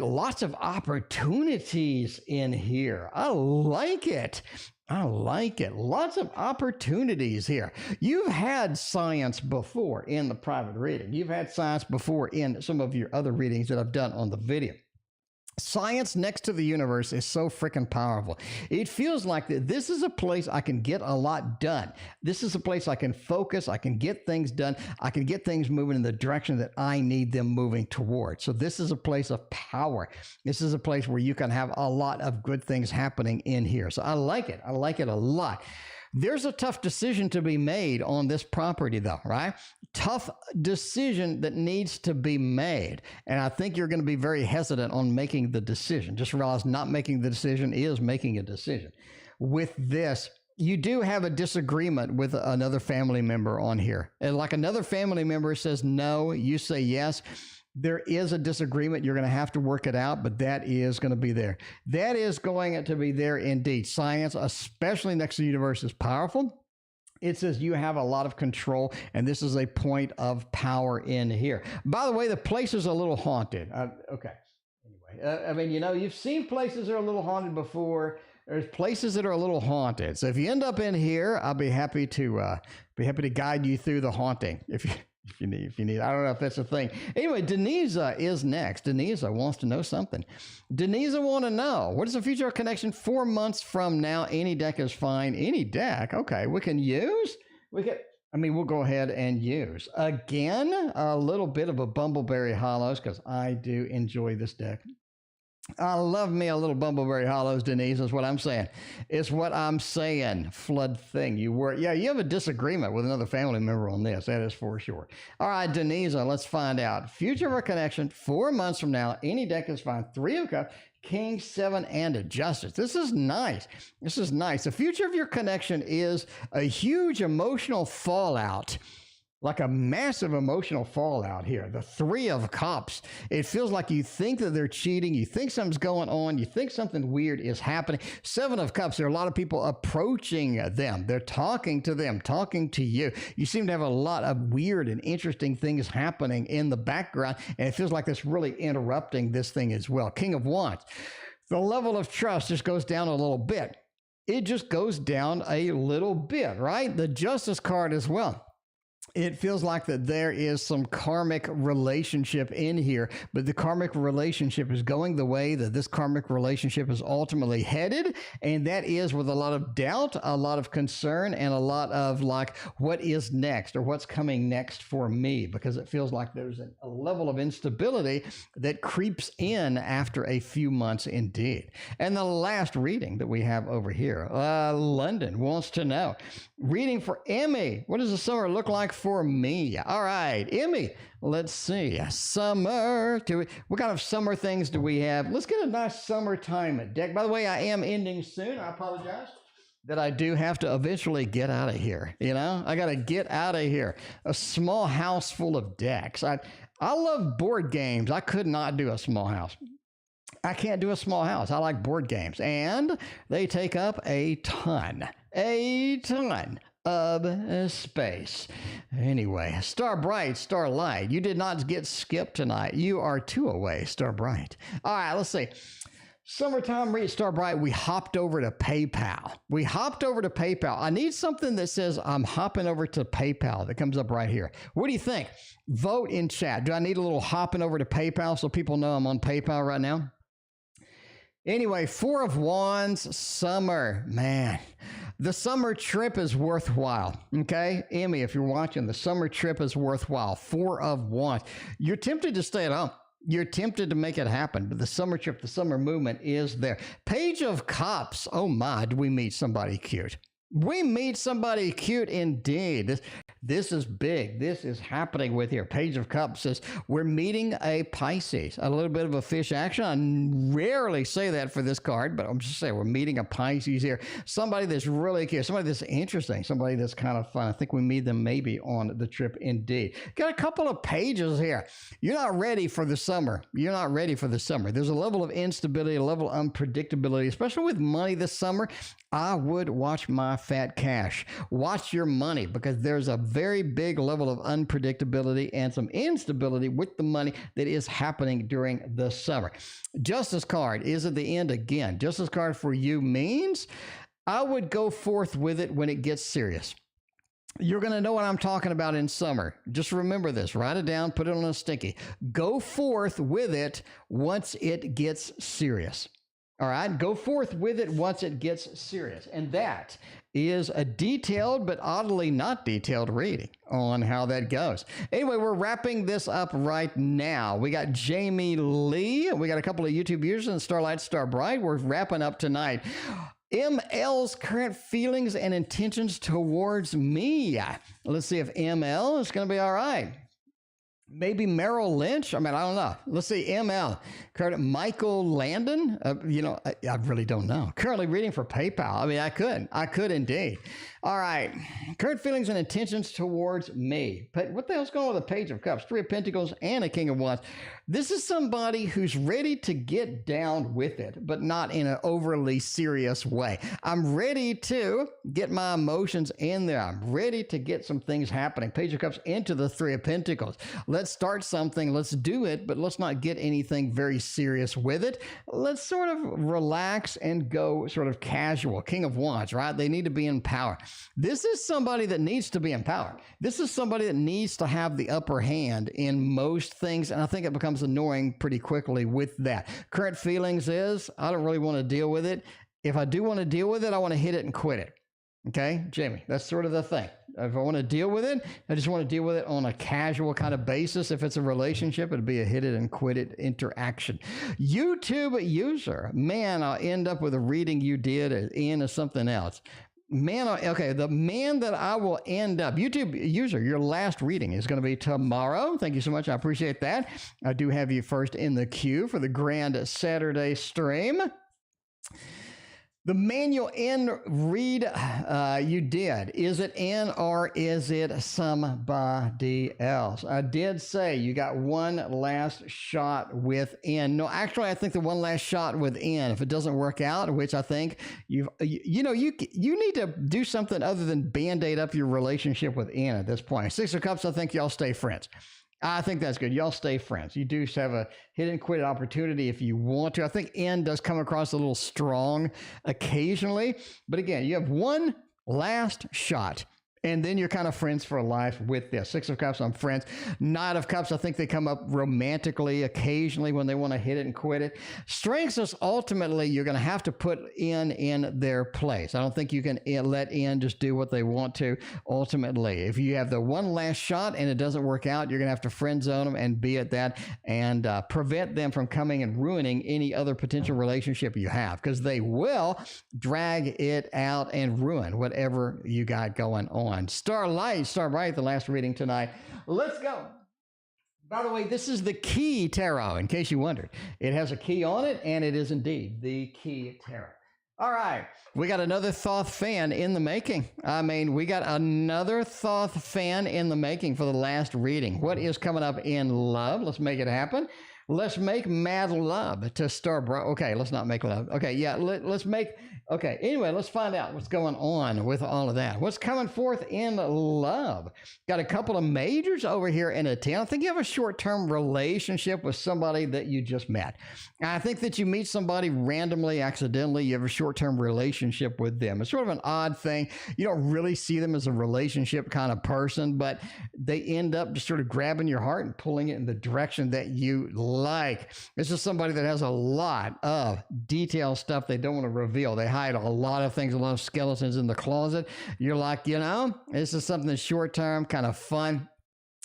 A: Lots of opportunities in here. I like it. Lots of opportunities here. You've had science before in the private reading. You've had science before in some of your other readings that I've done on the video. Science next to the universe is so freaking powerful. It feels like that this is a place I can get a lot done. This is a place I can focus. I can get things done. I can get things moving in the direction that I need them moving toward. So this is a place of power. This is a place where you can have a lot of good things happening in here. So I like it. I like it a lot. There's a tough decision to be made on this property though, right? Tough decision that needs to be made. And I think you're going to be very hesitant on making the decision. Just realize not making the decision is making a decision. With this, you do have a disagreement with another family member on here. And like another family member says no, you say yes. There is a disagreement. You're going to have to work it out, but that is going to be there. That is going to be there indeed. Science, especially next to the universe, is powerful. It says you have a lot of control, and this is a point of power in here. By the way, the place is a little haunted. Okay. Anyway, I mean, you've seen places that are a little haunted before. There's places that are a little haunted. So if you end up in here, I'll be happy to guide you through the haunting. If you need. I don't know if that's a thing. Anyway, Denisa is next. Denisa wants to know something. Denisa want to know, what is the future connection 4 months from now? Any deck is fine. Any deck? Okay, we can use? We'll go ahead and use. Again, a little bit of a Bumbleberry Hollows because I do enjoy this deck. I love me a little Bumbleberry Hollows, Denise, is what I'm saying. It's what I'm saying. Flood thing. You have a disagreement with another family member on this. That is for sure. All right, Denise, let's find out. Future of a connection, 4 months from now. Any deck is fine. 3 of Cups, King, 7, and a Justice. This is nice. This is nice. The future of your connection is a huge emotional fallout. Like a massive emotional fallout here. The 3 of Cups. It feels like you think that they're cheating. You think something's going on. You think something weird is happening. 7 of Cups. There are a lot of people approaching them. They're talking to them, talking to you. You seem to have a lot of weird and interesting things happening in the background. And it feels like that's really interrupting this thing as well. King of Wands. The level of trust just goes down a little bit. It just goes down a little bit, right? The Justice card as well. It feels like that there is some karmic relationship in here, but the karmic relationship is going the way that this karmic relationship is ultimately headed, and that is with a lot of doubt, a lot of concern, and a lot of like, what is next or what's coming next for me? Because it feels like there's a level of instability that creeps in after a few months indeed. And the last reading that we have over here, London wants to know. Reading for Emmy. What does the summer look like for me? All right, Emmy, let's see. Summer. What kind of summer things do we have? Let's get a nice summertime deck. By the way, I am ending soon. I apologize that I do have to eventually get out of here. You know, I got to get out of here. A small house full of decks. I love board games. I could not do a small house. I can't do a small house. I like board games, and they take up a ton of space. Anyway, Star Bright, Starlight, you did not get skipped tonight. You are 2 away, Star Bright. All right, let's see. Summertime read Star Bright, we hopped over to PayPal. I need something that says I'm hopping over to PayPal that comes up right here. What do you think? Vote in chat. Do I need a little hopping over to PayPal so people know I'm on PayPal right now? Anyway, 4 of Wands, summer. Man, the summer trip is worthwhile, okay? Emmy, if you're watching, the summer trip is worthwhile. 4 of Wands. You're tempted to stay at home. You're tempted to make it happen, but the summer trip, the summer movement is there. Page of Cups. Oh my, do we meet somebody cute? We meet somebody cute indeed. This is big. This is happening with here. Page of Cups says we're meeting a Pisces. A little bit of a fish action. I rarely say that for this card, but I'm just saying we're meeting a Pisces here. Somebody that's really cute. Somebody that's interesting. Somebody that's kind of fun. I think we meet them maybe on the trip indeed. Got a couple of pages here. You're not ready for the summer. You're not ready for the summer. There's a level of instability, a level of unpredictability, especially with money this summer. I would watch my fat cash. Watch your money, because there's a very big level of unpredictability and some instability with the money that is happening during the summer. Justice card is at the end again. Justice card for you means I would go forth with it when it gets serious. You're going to know what I'm talking about in summer. Just remember this. Write it down. Put it on a sticky. Go forth with it once it gets serious. All right, go forth with it once it gets serious. And that is a detailed but oddly not detailed reading on how that goes. Anyway, we're wrapping this up right now. We got Jamie Lee. We got a couple of YouTube users and Starlight, Star Bright. We're wrapping up tonight. ML's current feelings and intentions towards me. Let's see if ML is going to be all right. Maybe Merrill Lynch. I mean, I don't know. Let's see. ML. Current Michael Landon. I really don't know. Currently reading for PayPal. I mean, I could indeed. All right. Current feelings and intentions towards me. But what the hell's going on with the Page of Cups, 3 of Pentacles, and a King of Wands? This is somebody who's ready to get down with it, but not in an overly serious way. I'm ready to get my emotions in there. I'm ready to get some things happening. Page of Cups into the 3 of Pentacles. Let's start something. Let's do it, but let's not get anything very serious with it. Let's sort of relax and go sort of casual. King of Wands, right? They need to be in power. This is somebody that needs to be in power. This is somebody that needs to have the upper hand in most things, and I think it becomes annoying pretty quickly with that. Current feelings is, I don't really want to deal with it. If I do want to deal with it, I want to hit it and quit it. Okay, Jamie, that's sort of the thing. If I want to deal with it, I just want to deal with it on a casual kind of basis. If it's a relationship, it'd be a hit it and quit it interaction. YouTube user, man, I'll end up with a reading you did in or something else. Man, okay, the man that I will end up, YouTube user, your last reading is going to be tomorrow. Thank you so much. I appreciate that. I do have you first in the queue for the grand Saturday stream. The manual in read you did. Is it in or is it somebody else? I did say you got one last shot with in. No, actually, I think the one last shot with in, if it doesn't work out, which I think you need to do something other than band-aid up your relationship with in at this point. Six of Cups, I think y'all stay friends. I think that's good. Y'all stay friends. You do have a hit and quit opportunity if you want to. I think N does come across a little strong occasionally. But again, you have one last shot. And then you're kind of friends for life with this. Six of Cups, I'm friends. Knight of Cups, I think they come up romantically occasionally when they want to hit it and quit it. Strengths is ultimately you're going to have to put in their place. I don't think you can let in just do what they want to ultimately. If you have the one last shot and it doesn't work out, you're going to have to friend zone them and be at that and prevent them from coming and ruining any other potential relationship you have, because they will drag it out and ruin whatever you got going on. Starlight, the last reading tonight. Let's go. By the way, this is the Key Tarot, in case you wondered. It has a key on it, and it is indeed the Key Tarot. All right, we got another Thoth fan in the making. We got another Thoth fan in the making for the last reading. What is coming up in love? Let's make it happen. Let's make mad love to Star. Okay, let's not make love. Okay, yeah, let's make. Okay, anyway, let's find out what's going on with all of that. What's coming forth in love? Got a couple of majors over here in a 10. I think you have a short-term relationship with somebody that you just met. I think that you meet somebody randomly, accidentally. You have a short-term relationship with them. It's sort of an odd thing. You don't really see them as a relationship kind of person, but they end up just sort of grabbing your heart and pulling it in the direction that you like. This is somebody that has a lot of detailed stuff they don't want to reveal. They hide a lot of things, a lot of skeletons in the closet. You're like, this is something that's short-term, kind of fun,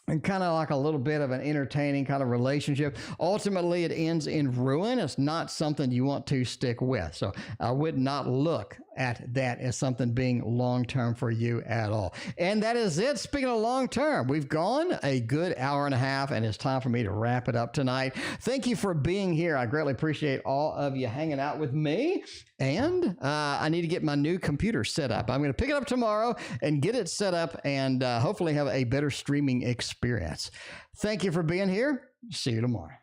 A: and kind of like a little bit of an entertaining kind of relationship. Ultimately, it ends in ruin. It's not something you want to stick with. So I would not look at that as something being long-term for you at all. And that is it. Speaking of long-term, we've gone a good hour and a half, and it's time for me to wrap it up tonight. Thank you for being here. I greatly appreciate all of you hanging out with me. And I need to get my new computer set up. I'm going to pick it up tomorrow and get it set up and hopefully have a better streaming experience. Thank you for being here. See you tomorrow.